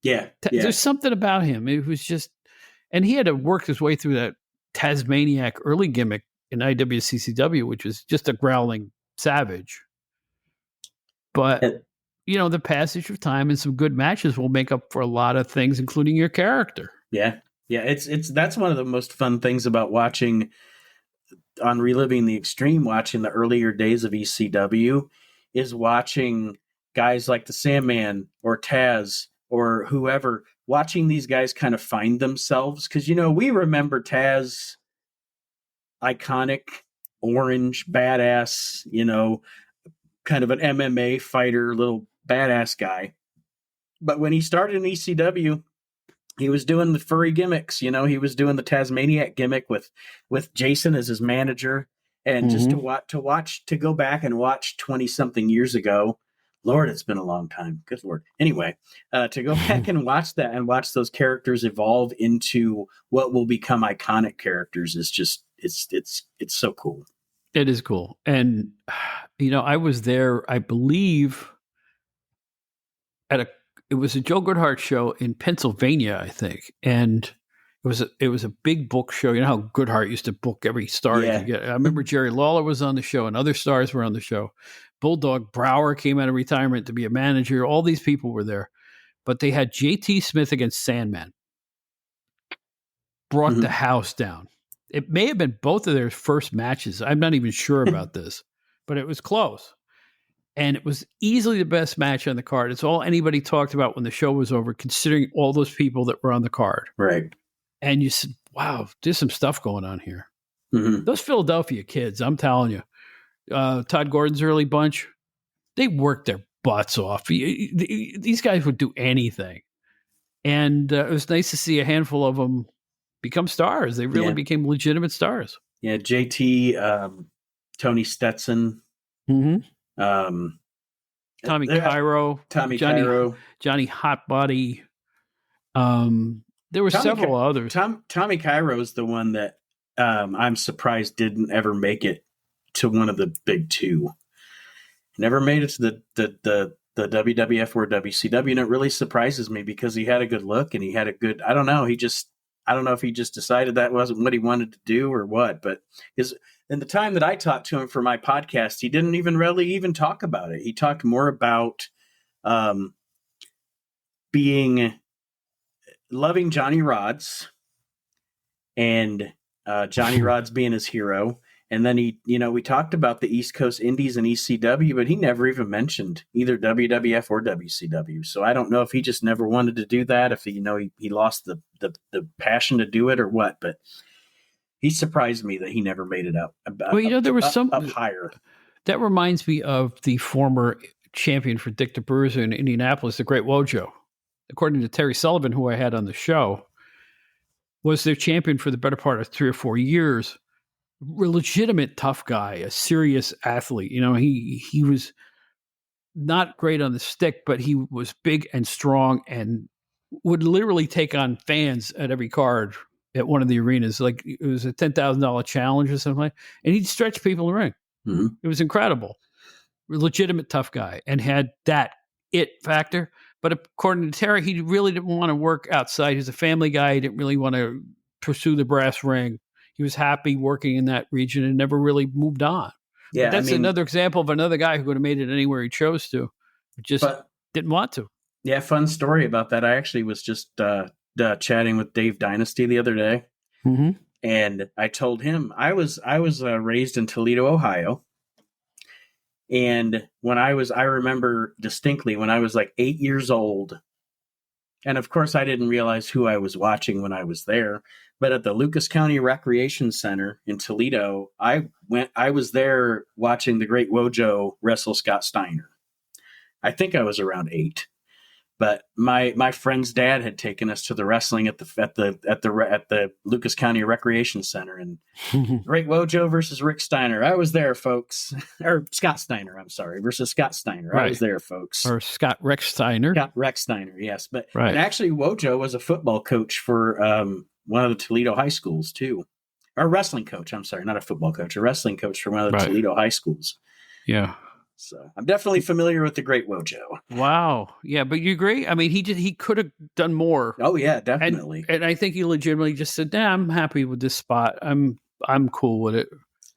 Yeah. There's something about him. It was just – and he had to work his way through that Tasmaniac early gimmick in IWCCW, which was just a growling savage. But, you know, the passage of time and some good matches will make up for a lot of things, including your character. Yeah. Yeah. That's one of the most fun things about watching – on Reliving the Extreme, watching the earlier days of ECW, is watching guys like the Sandman or Taz or whoever, watching these guys kind of find themselves. Because, you know, we remember Taz, iconic, orange, badass, you know, kind of an MMA fighter, little badass guy. But when he started in ECW, he was doing the furry gimmicks, you know, he was doing the Tasmaniac gimmick with Jason as his manager. And just to go back and watch 20 something years ago, Lord, it's been a long time. Good Lord. Anyway, to go back and watch that and watch those characters evolve into what will become iconic characters is just, it's so cool. It is cool. And, I was there, I believe, it was a Joe Goodhart show in Pennsylvania, I think. And it was a big book show. You know how Goodhart used to book every star he could get. I remember Jerry Lawler was on the show and other stars were on the show. Bulldog Brower came out of retirement to be a manager. All these people were there. But they had J.T. Smith against Sandman. Brought the house down. It may have been both of their first matches. I'm not even sure about this, but it was close. And it was easily the best match on the card. It's all anybody talked about when the show was over, considering all those people that were on the card. Right. And you said, wow, there's some stuff going on here. Those Philadelphia kids, I'm telling you, Todd Gordon's early bunch, they worked their butts off. These guys would do anything. And it was nice to see a handful of them become stars. They really became legitimate stars. Yeah, JT, Tony Stetson. Tommy Cairo. Johnny Hotbody. There were several others. Tommy Cairo is the one that I'm surprised didn't ever make it to one of the big two. Never made it to the WWF or WCW, and it really surprises me because he had a good look and he had a good. I don't know if he just decided that wasn't what he wanted to do or what. But in the time that I talked to him for my podcast, he didn't even really even talk about it. He talked more about loving Johnny Rodz and Johnny Rodz being his hero. And then we talked about the East Coast Indies and ECW, but he never even mentioned either WWF or WCW. So I don't know if he just never wanted to do that, if he lost the passion to do it or what. But he surprised me that he never made it up. There was some up higher. That reminds me of the former champion for Dick DeBruza in Indianapolis, the Great Wojo. According to Terry Sullivan, who I had on the show, was their champion for the better part of 3 or 4 years. Legitimate tough guy, a serious athlete. He was not great on the stick, but he was big and strong and would literally take on fans at every card at one of the arenas. Like it was a $10,000 challenge or something, and he'd stretch people in the ring. It was incredible. Legitimate tough guy, and had that it factor. But according to Terry, he really didn't want to work outside. He was a family guy. He didn't really want to pursue the brass ring. He was happy working in that region and never really moved on. Yeah, but that's another example of another guy who could have made it anywhere he chose to, but didn't want to. Yeah, fun story about that. I actually was just chatting with Dave Dynasty the other day, and I told him I was raised in Toledo, Ohio, and I remember distinctly when I was like 8 years old, and of course I didn't realize who I was watching when I was there. But at the Lucas County Recreation Center in Toledo, I was there watching the Great Wojo wrestle Scott Steiner. I think I was around 8, but my friend's dad had taken us to the wrestling at the Lucas County Recreation Center, and Great Wojo versus Rick Steiner. I was there, folks, or Scott Steiner. I'm sorry, versus Scott Steiner. Right. I was there, folks, or Scott Rex Steiner. Scott Rex Steiner, yes, but and actually Wojo was a football coach for one of the Toledo high schools too, or a wrestling coach. I'm sorry, not a football coach, a wrestling coach for one of the Toledo high schools. Yeah. So I'm definitely familiar with the Great Wojo. Wow. Yeah. But you agree? I mean, he could have done more. Oh yeah, definitely. And I think he legitimately just said, nah, I'm happy with this spot. I'm cool with it.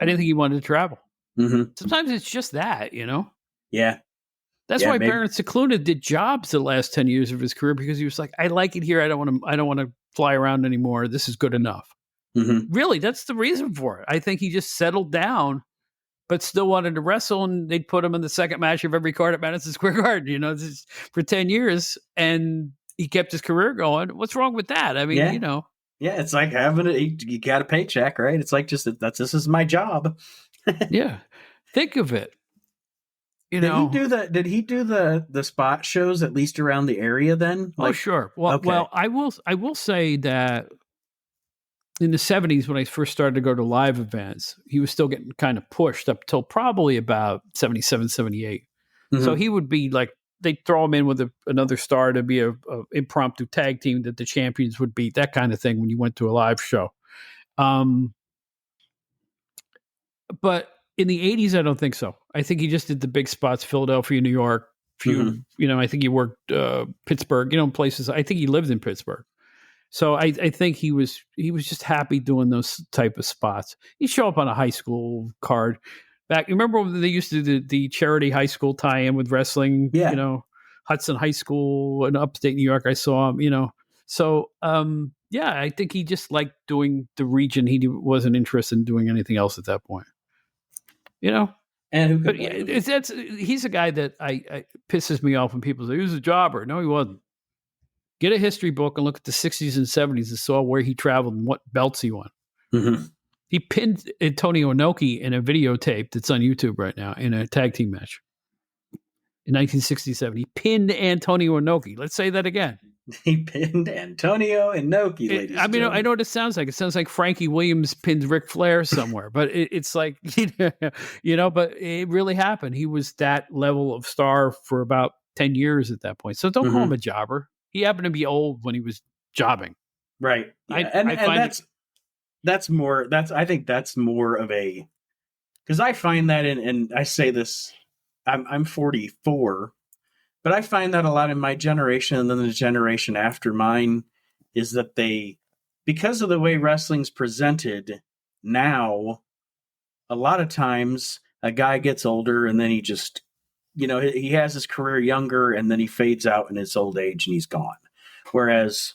I didn't think he wanted to travel. Sometimes it's just that, Yeah. That's why Baron Cicluna did jobs the last 10 years of his career, because he was like, I like it here. I don't want to fly around anymore. This is good enough. Really, that's the reason for it. I think he just settled down, but still wanted to wrestle, and they'd put him in the second match of every card at Madison Square Garden, for 10 years, and he kept his career going. What's wrong with that? I mean, Yeah, it's like having you got a paycheck, right? It's like this is my job. Yeah. Think of it. Did he do the spot shows at least around the area then? Like, oh, sure. Well, I will say that in the 70s, when I first started to go to live events, he was still getting kind of pushed up till probably about 77, 78. Mm-hmm. So he would be like, they'd throw him in with another star to be a impromptu tag team that the champions would beat, that kind of thing when you went to a live show. But in the 80s, I don't think so. I think he just did the big spots, Philadelphia, New York, I think he worked Pittsburgh, places. I think he lived in Pittsburgh. So I think he was just happy doing those type of spots. He'd show up on a high school card. Back, remember when they used to do the charity high school tie-in with wrestling? Yeah. Hudson High School in upstate New York. I saw him. So I think he just liked doing the region. He wasn't interested in doing anything else at that point. And who could he's a guy that I pisses me off when people say he was a jobber. No, he wasn't. Get a history book and look at the 60s and 70s and saw where he traveled and what belts he won. Mm-hmm. He pinned Antonio Inoki in a videotape that's on YouTube right now in a tag team match. In 1967, he pinned Antonio Inoki. Let's say that again. He pinned Antonio Inoki, ladies and gentlemen. I know what it sounds like. It sounds like Frankie Williams pinned Ric Flair somewhere, but it's like, but it really happened. He was that level of star for about 10 years at that point. So don't call him a jobber. He happened to be old when he was jobbing. Right. Yeah. I think that's more of a, because I find that and I say this, I'm 44, but I find that a lot in my generation and then the generation after mine is that because of the way wrestling's presented now, a lot of times a guy gets older and then he just, he has his career younger and then he fades out in his old age and he's gone. Whereas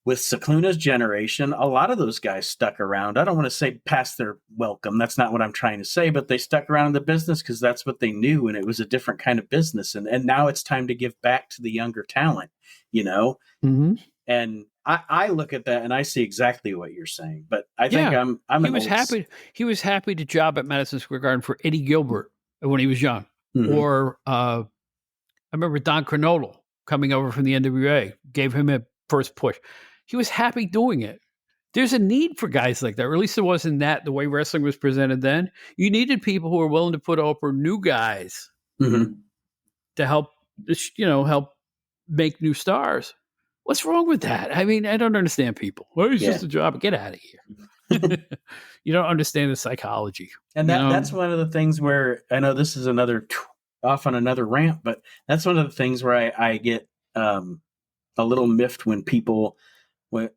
with Cicluna's generation, a lot of those guys stuck around. I don't want to say past their welcome. That's not what I'm trying to say, but they stuck around in the business because that's what they knew. And it was a different kind of business. And now it's time to give back to the younger talent, Mm-hmm. And I look at that and I see exactly what you're saying, but I think I'm he was happy. He was happy to job at Madison Square Garden for Eddie Gilbert when he was young. Mm-hmm. Or I remember Don Cronodle coming over from the NWA, gave him a first push. He was happy doing it. There's a need for guys like that, or at least it wasn't the way wrestling was presented then. You needed people who were willing to put over new guys to help make new stars. What's wrong with that? I mean, I don't understand people. Well, it's just a job. Get out of here. You don't understand the psychology. And that's one of the things where I know this is off on another rant, but that's one of the things where I get a little miffed when people,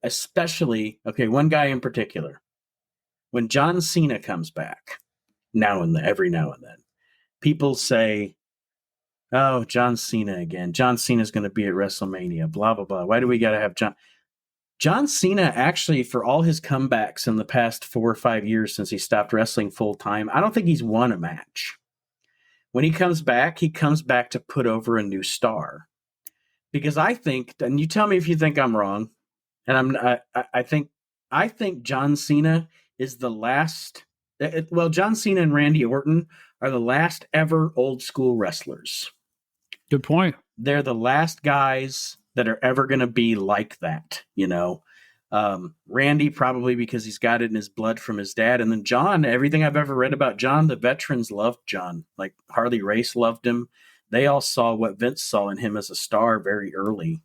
especially, one guy in particular, when John Cena comes back every now and then, people say, oh, John Cena again. John Cena's going to be at WrestleMania, blah, blah, blah. Why do we got to have John Cena, actually, for all his comebacks in the past 4 or 5 years since he stopped wrestling full time, I don't think he's won a match. When he comes back to put over a new star. Because I think, and you tell me if you think I'm wrong, and I think John Cena is the last. John Cena and Randy Orton are the last ever old school wrestlers. Good point. They're the last guys that are ever going to be like that, Randy probably because he's got it in his blood from his dad. And then John, everything I've ever read about John, the veterans loved John. Like Harley Race loved him. They all saw what Vince saw in him as a star very early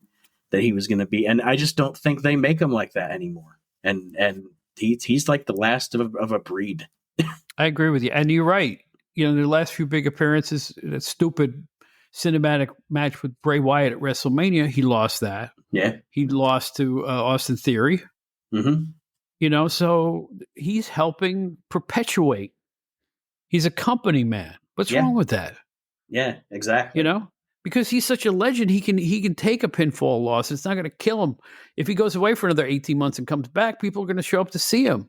that he was going to be. And I just don't think they make him like that anymore. And he's like the last of a breed. I agree with you. And you're right. The last few big appearances, that stupid cinematic match with Bray Wyatt at WrestleMania, he lost that. Yeah. He lost to Austin Theory. Mm-hmm. So he's helping perpetuate. He's a company man. What's wrong with that? Yeah, exactly. Because he's such a legend, he can take a pinfall loss. It's not going to kill him. If he goes away for another 18 months and comes back, people are going to show up to see him.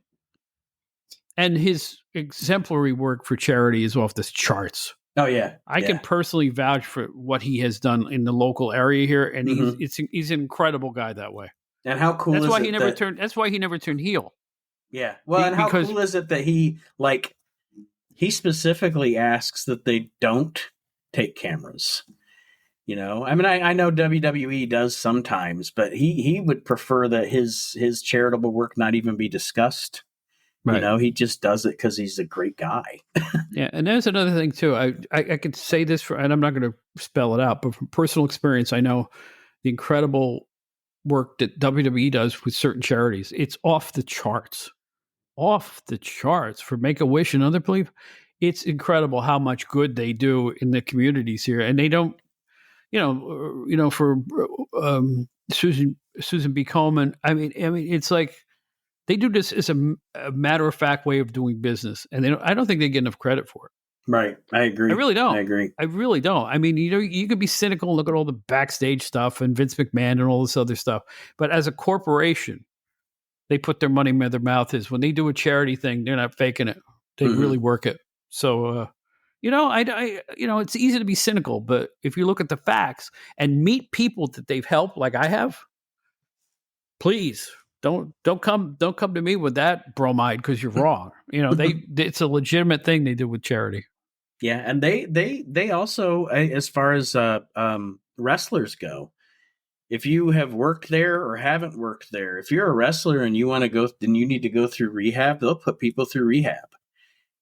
And his exemplary work for charity is off the charts. Oh yeah, I can personally vouch for what he has done in the local area here, and he's an incredible guy that way. And how cool that's is why it he never turned. That's why he never turned heel. Yeah. Well, and how cool is it that he specifically asks that they don't take cameras. You know, I mean, I know WWE does sometimes, but he would prefer that his charitable work not even be discussed. You Right. know, he just does it because he's a great guy. Yeah, and there's another thing too. I could say this for, and I'm not going to spell it out, but from personal experience, I know the incredible work that WWE does with certain charities. It's off the charts for Make a Wish and other people. It's incredible how much good they do in the communities here, and they don't, for Susan B. Komen. I mean, it's like they do this as a matter of fact way of doing business, and I don't think they get enough credit for it. Right. I I agree. really I don't. agree. I really don't. I mean, you can be cynical and look at all the backstage stuff and Vince McMahon and all this other stuff, but as a corporation, they put their money where their mouth is. When they do a charity thing, they're not faking it. They really work it. So, it's easy to be cynical, but if you look at the facts and meet people that they've helped, like I have, please don't come to me with that bromide because you're wrong. It's a legitimate thing they do with charity. Yeah, and they also, as far as wrestlers go, if you have worked there or haven't worked there, if you're a wrestler and you want to go, then you need to go through rehab. They'll put people through rehab.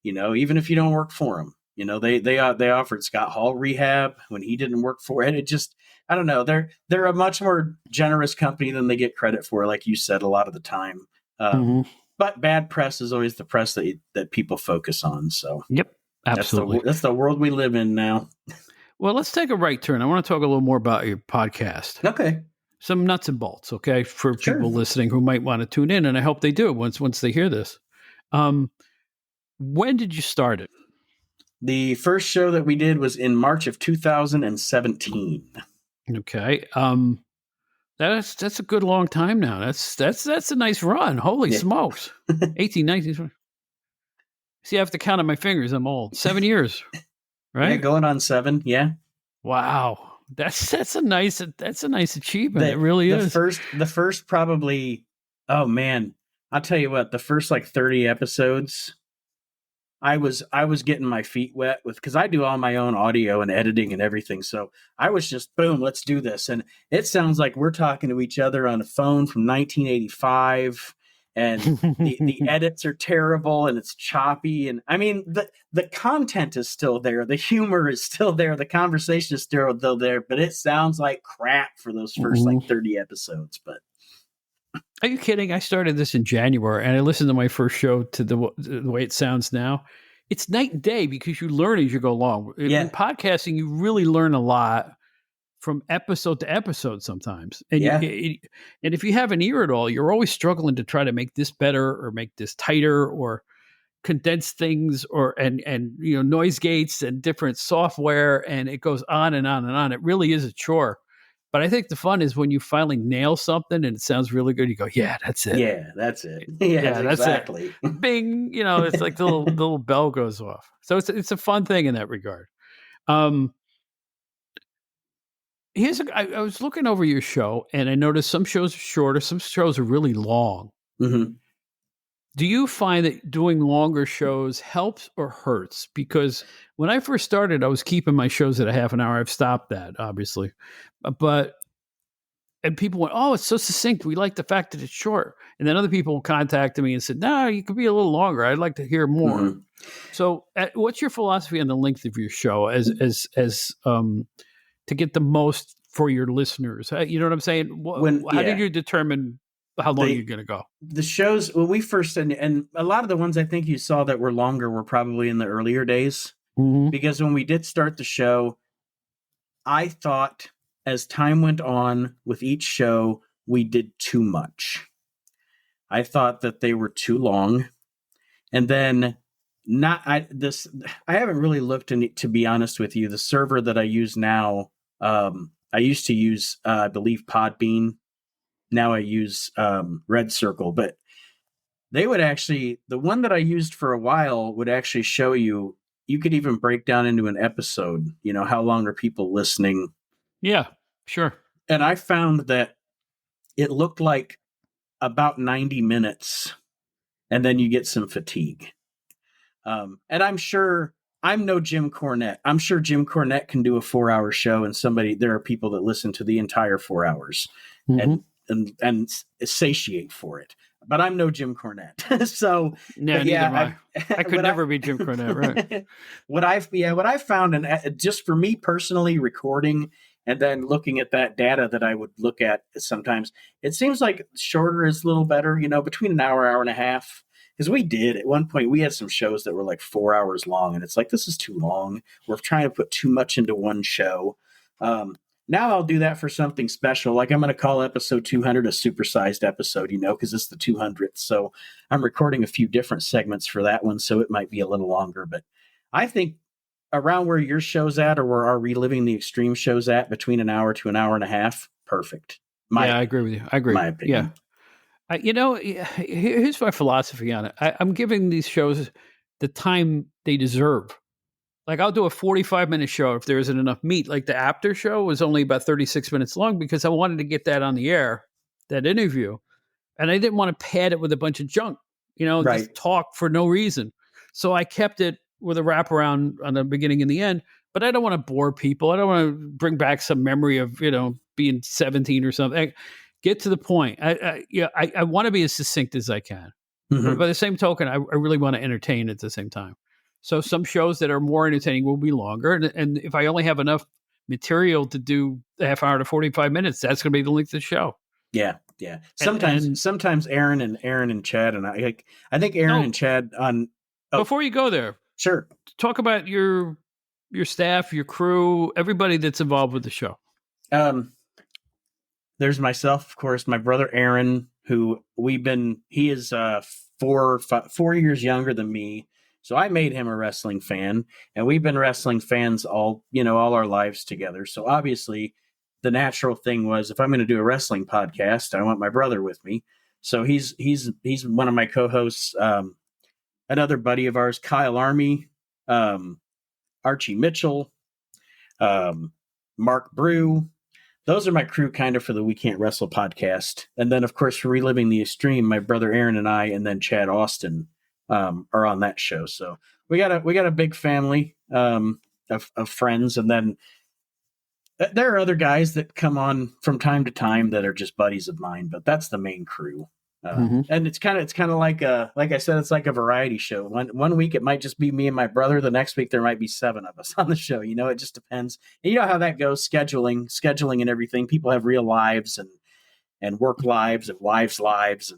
You know, even if you don't work for them. You know, they offered Scott Hall rehab when he didn't work for it. It just, I don't know. They're a much more generous company than they get credit for, like you said, a lot of the time. But bad press is always the press that people focus on. So Yep, absolutely. That's the world we live in now. Well, let's take a right turn. I want to talk a little more about your podcast. Okay. Some nuts and bolts, okay, for Sure. people listening who might want to tune in, and I hope they do once they hear this. When did you start it? The first show that we did was in March of 2017. Okay. That's a good long time now. That's a nice run. Holy smokes. 18, 19. See, I have to count on my fingers. I'm old. 7 years. Right? Yeah, going on 7. Yeah. Wow. That's a nice achievement. It really is. The first probably, oh man, I'll tell you what, the first like 30 episodes, I was getting my feet wet because I do all my own audio and editing and everything. So I was just boom, let's do this. And it sounds like we're talking to each other on a phone from 1985. And the edits are terrible and it's choppy. And I mean, the content is still there. The humor is still there. The conversation is still there, but it sounds like crap for those first like 30 episodes. But are you kidding? I started this in January and I listened to my first show to the way it sounds now. It's night and day because you learn as you go along. In podcasting, you really learn a lot from episode to episode sometimes. And and if you have an ear at all, you're always struggling to try to make this better or make this tighter or condense things or and noise gates and different software, and it goes on and on and on. It really is a chore. But I think the fun is when you finally nail something and it sounds really good, you go, yeah, that's it. Yeah, that's it. Yeah, that's exactly. It. Bing, it's like the little bell goes off. So it's a fun thing in that regard. I was looking over your show and I noticed some shows are shorter, some shows are really long. Mm-hmm. Do you find that doing longer shows helps or hurts? Because when I first started, I was keeping my shows at a half an hour. I've stopped that, obviously. And people went, oh, it's so succinct. We like the fact that it's short. And then other people contacted me and said, no, you could be a little longer. I'd like to hear more. Mm-hmm. So what's your philosophy on the length of your show as to get the most for your listeners? You know what I'm saying? How did you determine how long you're going to go? The shows, when we first, and a lot of the ones I think you saw that were longer were probably in the earlier days. Mm-hmm. Because when we did start the show, I thought as time went on with each show, we did too much. I thought that they were too long. And then I haven't really looked in, to be honest with you, the server that I use now, I used to use, I believe, Podbean. Now I use Red Circle, but they would actually, the one that I used for a while would actually show you could even break down into an episode, how long are people listening? Yeah, sure. And I found that it looked like about 90 minutes and then you get some fatigue. And I'm sure I'm no Jim Cornette. I'm sure Jim Cornette can do a 4-hour show, and there are people that listen to the entire 4 hours and satiate for it. But I'm no Jim Cornette. So yeah, neither am I. I could never be Jim Cornette, right? what I've found, and just for me personally, recording and then looking at that data that I would look at sometimes, it seems like shorter is a little better. Between an hour and a half. Because we did at one point, we had some shows that were like 4 hours long, and it's like, this is too long. We're trying to put too much into one show. Now I'll do that for something special. Like I'm going to call episode 200 a supersized episode, because it's the 200th. So I'm recording a few different segments for that one, so it might be a little longer. But I think around where your show's at, or where our Reliving the Extreme show's at, between an hour to an hour and a half, perfect. I agree with you. I agree. My opinion. Yeah. Here's my philosophy on it. I'm giving these shows the time they deserve. Like I'll do a 45-minute show if there isn't enough meat. Like the after show was only about 36 minutes long because I wanted to get that on the air, that interview. And I didn't want to pad it with a bunch of junk, just talk for no reason. So I kept it with a wraparound on the beginning and the end, but I don't want to bore people. I don't want to bring back some memory of, being 17 or something. Get to the point. I want to be as succinct as I can. Mm-hmm. But by the same token, I really want to entertain at the same time. So some shows that are more entertaining will be longer. And if I only have enough material to do a half hour to 45 minutes, that's going to be the length of the show. Yeah. Yeah. Sometimes Aaron and Chad and I think Aaron and Chad on. Oh, before you go there. Sure. Talk about your staff, your crew, everybody that's involved with the show. There's myself, of course, my brother Aaron, who he is 4 years younger than me. So I made him a wrestling fan, and we've been wrestling fans all our lives together. So obviously the natural thing was, if I'm going to do a wrestling podcast, I want my brother with me. So he's one of my co-hosts. Another buddy of ours, Kyle Army, Archie Mitchell, Mark Brew. Those are my crew kind of for the We Can't Wrestle podcast. And then, of course, for Reliving the Extreme, my brother Aaron and I, and then Chad Austin are on that show. So we got a big family of friends. And then there are other guys that come on from time to time that are just buddies of mine, but that's the main crew. And it's kind of like I said, it's like a variety show. One week it might just be me and my brother. The next week there might be 7 of us on the show. It just depends. And you know how that goes, scheduling and everything. People have real lives and work lives and wives' lives.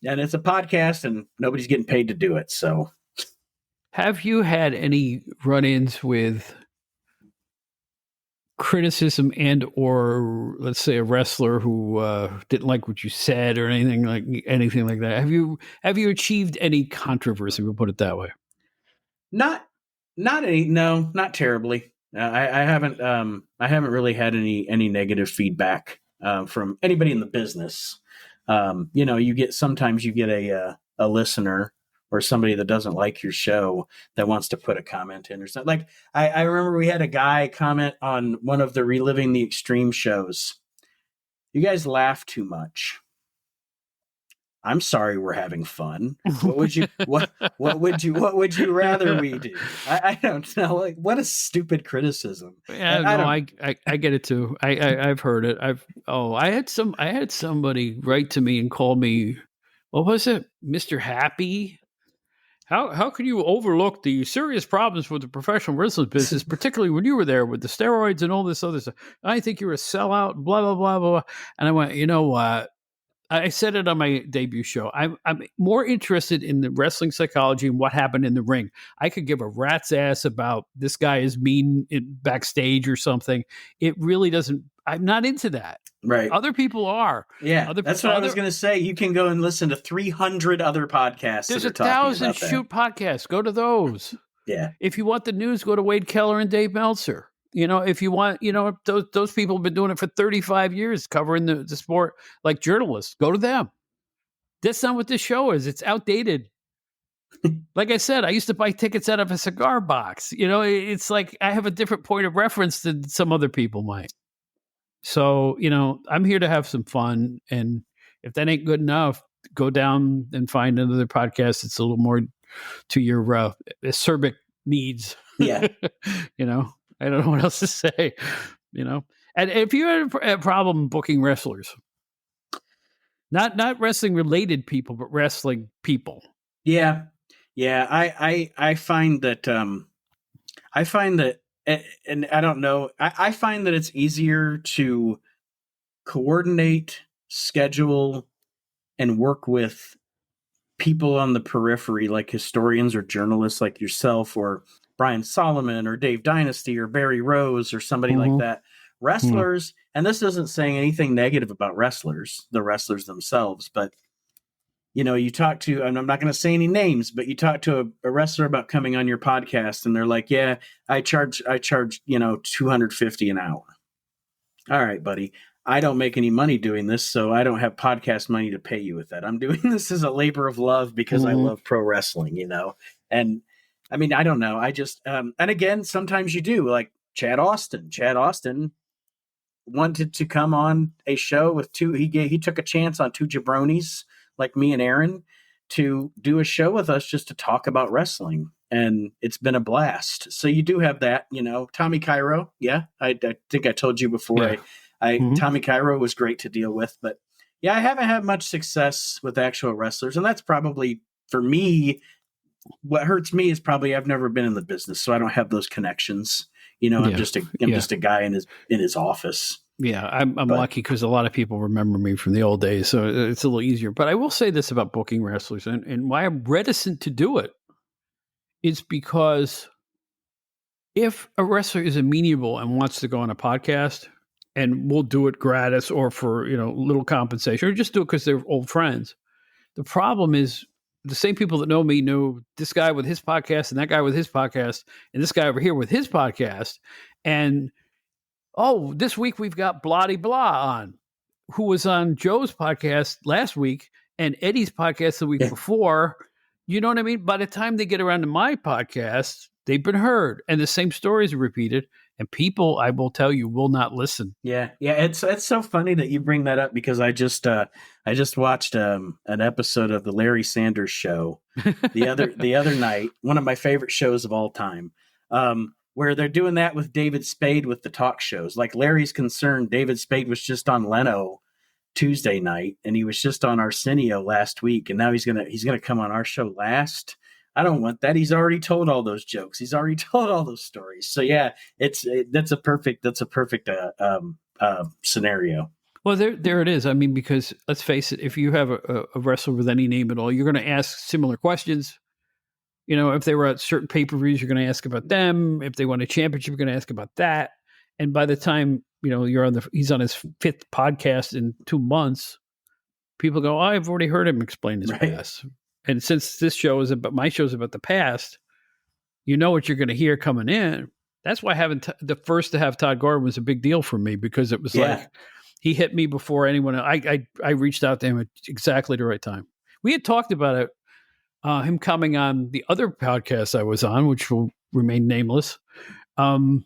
And it's a podcast and nobody's getting paid to do it. So have you had any run-ins with criticism and or let's say a wrestler who didn't like what you said or anything like that? Have you achieved any controversy? We'll put it that way. Not terribly. I haven't really had any negative feedback from anybody in the business. Sometimes you get a listener or somebody that doesn't like your show that wants to put a comment in or something. Like I remember we had a guy comment on one of the Reliving the Extreme shows. You guys laugh too much. I'm sorry, we're having fun. What would you rather we do? I don't know. Like, what a stupid criticism. Yeah, I get it too. I've heard it. I had somebody write to me and call me, what was it, Mr. Happy? How can you overlook the serious problems with the professional wrestling business, particularly when you were there with the steroids and all this other stuff? I think you're a sellout, blah, blah, blah, blah. And I went, you know what? I said it on my debut show. I'm more interested in the wrestling psychology and what happened in the ring. I could give a rat's ass about this guy is mean backstage or something. It really doesn't. I'm not into that. Right. Other people are. Yeah. That's what I was going to say. You can go and listen to 300 other podcasts. There's 1,000 shoot podcasts. Go to those. Yeah. If you want the news, go to Wade Keller and Dave Meltzer. If you want, those people have been doing it for 35 years, covering the sport like journalists. Go to them. That's not what this show is. It's outdated. Like I said, I used to buy tickets out of a cigar box. It's like I have a different point of reference than some other people might. So, I'm here to have some fun. And if that ain't good enough, go down and find another podcast that's a little more to your acerbic needs. Yeah. You know, I don't know what else to say, you know. And if you had a problem booking wrestlers, not wrestling related people, but wrestling people. Yeah. Yeah. I find that, and I don't know, I find that it's easier to coordinate, schedule, and work with people on the periphery, like historians or journalists like yourself, or Brian Solomon, or Dave Dynasty, or Barry Rose, or somebody like that. Wrestlers, and this isn't saying anything negative about wrestlers, the wrestlers themselves, but you know, you talk to, and I'm not going to say any names, but you talk to a wrestler about coming on your podcast, and they're like, "Yeah, I charge, you know, $250 an hour." All right, buddy. I don't make any money doing this, so I don't have podcast money to pay you with that. I'm doing this as a labor of love because I love pro wrestling, you know? And I mean, I don't know. I just, and again, sometimes you do, like Chad Austin. Chad Austin wanted to come on a show with he took a chance on two jabronis like me and Aaron to do a show with us just to talk about wrestling. And it's been a blast. So you do have that, you know, Tommy Cairo. Yeah. I think I told you before. Yeah. Tommy Cairo was great to deal with, but yeah, I haven't had much success with actual wrestlers. And that's probably, for me, what hurts me is probably I've never been in the business, so I don't have those connections. You know, I'm just a guy in his office. Yeah, I'm lucky because a lot of people remember me from the old days, so it's a little easier. But I will say this about booking wrestlers, and why I'm reticent to do it is because if a wrestler is amenable and wants to go on a podcast, and we'll do it gratis or for, you know, little compensation, or just do it because they're old friends. The problem is the same people that know me know this guy with his podcast and that guy with his podcast and this guy over here with his podcast. And, oh, this week we've got blah blah on, who was on Joe's podcast last week and Eddie's podcast the week before. You know what I mean? By the time they get around to my podcast, they've been heard and the same stories are repeated. And people, I will tell you, will not listen. Yeah. It's so funny that you bring that up because I just watched an episode of the Larry Sanders Show the other night. One of my favorite shows of all time, where they're doing that with David Spade with the talk shows. Like Larry's concerned, David Spade was just on Leno Tuesday night, and he was just on Arsenio last week, and now he's gonna come on our show last. I don't want that. He's already told all those jokes. He's already told all those stories. So yeah, that's a perfect scenario. Well, there it is. I mean, because let's face it, if you have a wrestler with any name at all, you're going to ask similar questions. You know, if they were at certain pay-per-views, you're going to ask about them. If they won a championship, you're going to ask about that. And by the time, you know, he's on his 5th podcast in 2 months, people go, oh, I've already heard him explain his past. And since my show is about the past, you know what you're going to hear coming in. That's why having the first to have Todd Gordon was a big deal for me, because it was like he hit me before anyone. I reached out to him at exactly the right time. We had talked about it, him coming on the other podcast I was on, which will remain nameless. I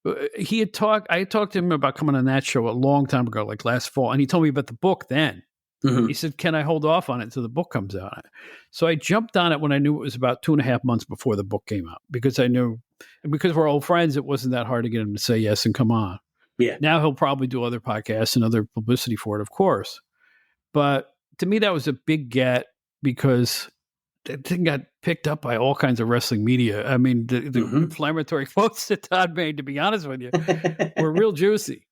had talked to him about coming on that show a long time ago, like last fall, and he told me about the book then. He said, can I hold off on it until the book comes out? So I jumped on it when I knew it was about 2.5 months before the book came out, because I knew, and because we're old friends, it wasn't that hard to get him to say yes and come on. Yeah. Now he'll probably do other podcasts and other publicity for it, of course. But to me, that was a big get, because that thing got picked up by all kinds of wrestling media. I mean, the inflammatory quotes that Todd made, to be honest with you, were real juicy.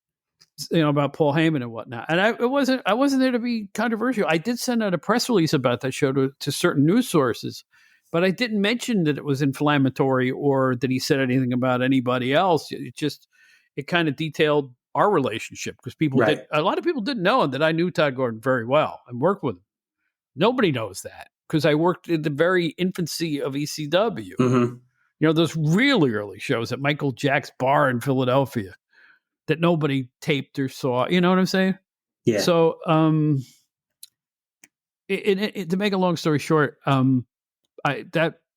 You know, about Paul Heyman and whatnot. And I wasn't there to be controversial. I did send out a press release about that show to certain news sources, but I didn't mention that it was inflammatory or that he said anything about anybody else. It kind of detailed our relationship, because a lot of people didn't know that I knew Todd Gordon very well and worked with him. Nobody knows that, because I worked in the very infancy of ECW. You know, those really early shows at Michael Jack's bar in Philadelphia that nobody taped or saw. You know what I'm saying? Yeah. So, to make a long story short,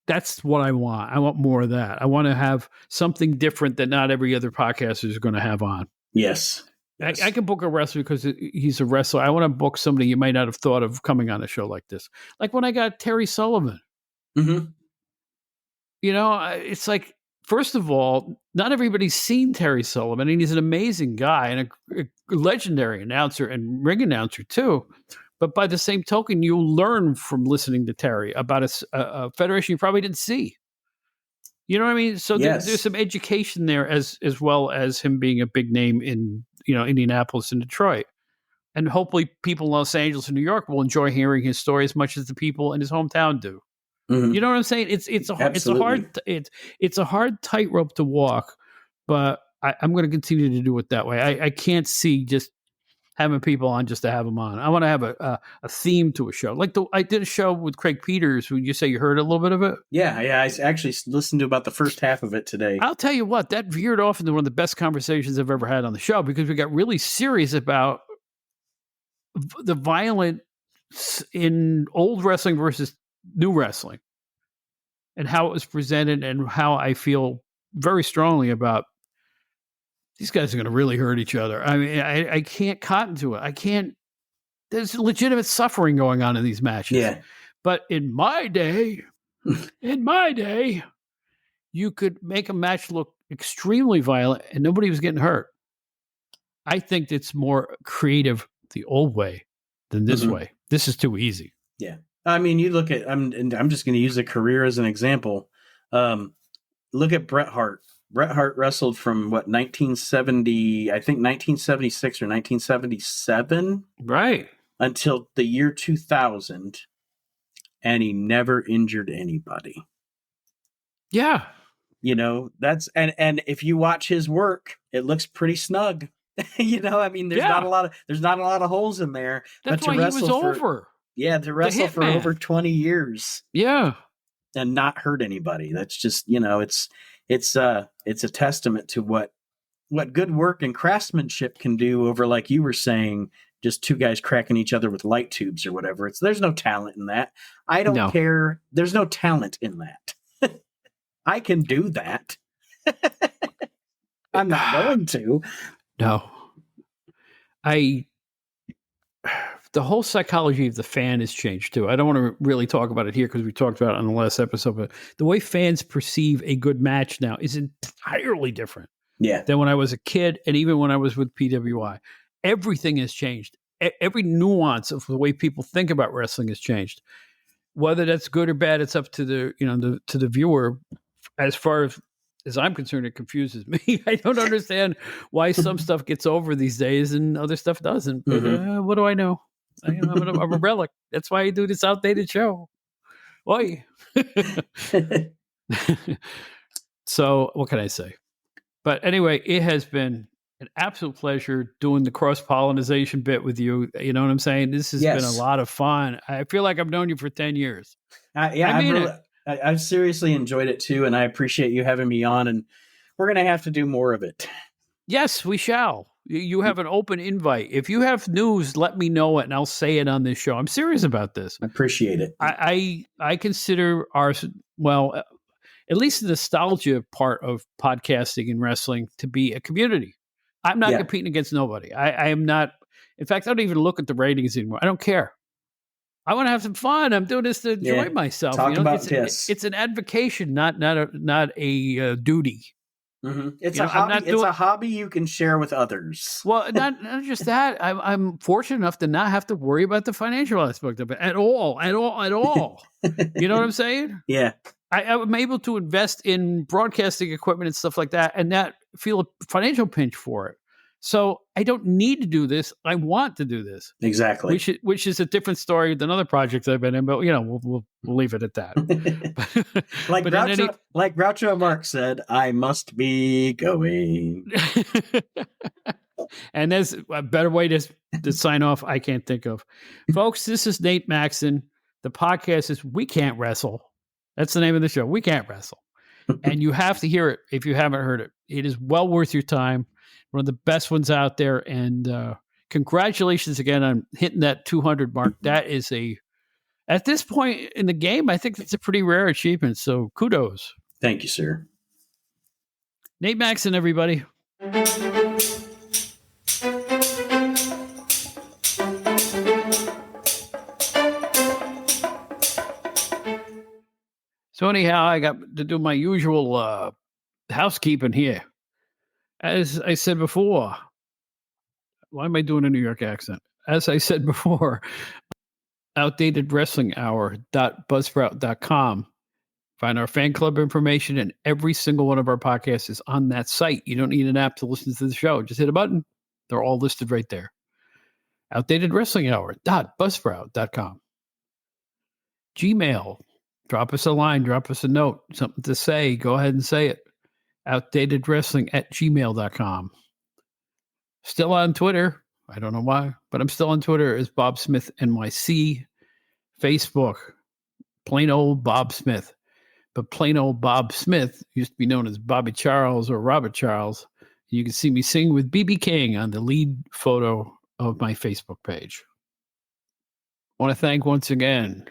that's what I want. I want more of that. I want to have something different that not every other podcaster is going to have on. Yes. I can book a wrestler because he's a wrestler. I want to book somebody you might not have thought of coming on a show like this. Like when I got Terry Sullivan. You It's like, first of all, not everybody's seen Terry Sullivan, and he's an amazing guy and a legendary announcer and ring announcer too. But by the same token, you'll learn from listening to Terry about a federation you probably didn't see. You know what I mean? So there's some education there as well as him being a big name in Indianapolis and Detroit. And hopefully people in Los Angeles and New York will enjoy hearing his story as much as the people in his hometown do. Mm-hmm. You know what I'm saying? It's a hard tightrope to walk, but I'm going to continue to do it that way. I can't see just having people on just to have them on. I want to have a theme to a show. Like I did a show with Craig Peters. Would you say you heard a little bit of it? Yeah. I actually listened to about the first half of it today. I'll tell you what, that veered off into one of the best conversations I've ever had on the show, because we got really serious about the violence in old wrestling versus new wrestling and how it was presented, and how I feel very strongly about these guys are going to really hurt each other. I mean, I can't cotton to it. There's legitimate suffering going on in these matches. Yeah. But in my day, you could make a match look extremely violent and nobody was getting hurt. I think it's more creative the old way than this way. This is too easy. Yeah. I mean, you look at, I'm just going to use a career as an example. Look at Bret Hart. Bret Hart wrestled from 1970, I think 1976 or 1977. Right. Until the year 2000. And he never injured anybody. Yeah. That's, and if you watch his work, it looks pretty snug. There's not a lot of holes in there. That's why he was over. Yeah, to wrestle for over 20 years. Yeah. And not hurt anybody. That's just, it's a testament to what good work and craftsmanship can do over, like you were saying, just two guys cracking each other with light tubes or whatever. There's no talent in that. I don't care. There's no talent in that. I can do that. I'm not going to. No. The whole psychology of the fan has changed too. I don't want to really talk about it here because we talked about it on the last episode, but the way fans perceive a good match now is entirely different than when I was a kid, and even when I was with PWI. Everything has changed. Every nuance of the way people think about wrestling has changed. Whether that's good or bad, it's up to the viewer. As far as I'm concerned, it confuses me. I don't understand why some stuff gets over these days and other stuff doesn't. But what do I know? I'm a relic. That's why I do this outdated show. Why? So what can I say? But anyway, it has been an absolute pleasure doing the cross-pollinization bit with you. You know what I'm saying? This has been a lot of fun. I feel like I've known you for 10 years. I've seriously enjoyed it too, and I appreciate you having me on, and we're going to have to do more of it. Yes, we shall. You have an open invite. If you have news, let me know it, and I'll say it on this show. I'm serious about this. I appreciate it. I consider at least the nostalgia part of podcasting and wrestling to be a community. I'm not competing against nobody. I am not. In fact, I don't even look at the ratings anymore. I don't care. I want to have some fun. I'm doing this to enjoy myself. Talk about this. It's an advocation, not a duty. Mm-hmm. It's a hobby. It's a hobby you can share with others. Well, not just that. I'm fortunate enough to not have to worry about the financial aspect of it at all. You know what I'm saying? Yeah. I'm able to invest in broadcasting equipment and stuff like that, and not feel a financial pinch for it. So I don't need to do this. I want to do this. Exactly. Which is a different story than other projects I've been in, but we'll leave it at that. Like Groucho Marx said, I must be going. And there's a better way to sign off I can't think of. Folks, this is Nate Maxson. The podcast is We Can't Wrestle. That's the name of the show. We Can't Wrestle. And you have to hear it if you haven't heard it. It is well worth your time. One of the best ones out there. And congratulations again on hitting that 200 mark. That is at this point in the game, I think that's a pretty rare achievement. So kudos. Thank you, sir. Nate Maxson, everybody. So So anyhow, I got to do my usual housekeeping here. As I said before, why am I doing a New York accent? As I said before, outdatedwrestlinghour.buzzsprout.com. Find our fan club information, and every single one of our podcasts is on that site. You don't need an app to listen to the show. Just hit a button. They're all listed right there. outdatedwrestlinghour.buzzsprout.com. Gmail. Drop us a line. Drop us a note. Something to say. Go ahead and say it. outdatedwrestling@gmail.com. Still on Twitter. I don't know why, but I'm still on Twitter as Bob Smith NYC. Facebook, plain old Bob Smith. But plain old Bob Smith used to be known as Bobby Charles or Robert Charles. You can see me sing with BB King on the lead photo of my Facebook page. I want to thank once again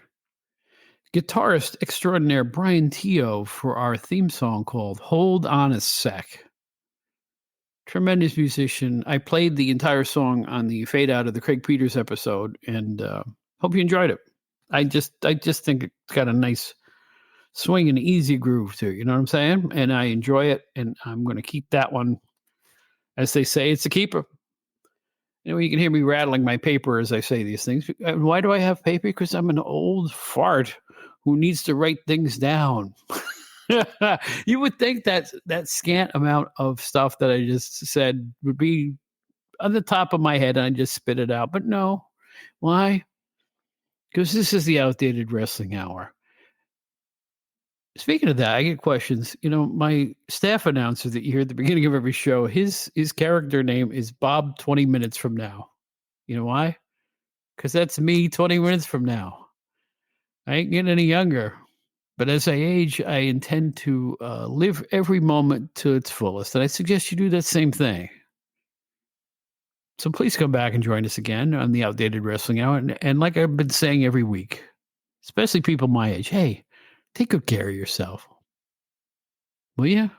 guitarist extraordinaire Brian Teo for our theme song called Hold On a Sec. Tremendous musician. I played the entire song on the fade out of the Craig Peters episode, and hope you enjoyed it. I just think it's got a nice swing and easy groove to it. You know what I'm saying? And I enjoy it, and I'm going to keep that one. As they say, it's a keeper. You know, you can hear me rattling my paper as I say these things. Why do I have paper? Because I'm an old fart who needs to write things down. You would think that scant amount of stuff that I just said would be on the top of my head and I just spit it out. But no. Why? Because this is the Outdated Wrestling Hour. Speaking of that, I get questions. You know, my staff announcer that you hear at the beginning of every show, his character name is Bob 20 minutes from now. You know why? Because that's me 20 minutes from now. I ain't getting any younger. But as I age, I intend to live every moment to its fullest. And I suggest you do that same thing. So please come back and join us again on the Outdated Wrestling Hour. And like I've been saying every week, especially people my age, hey, take good care of yourself. Will you?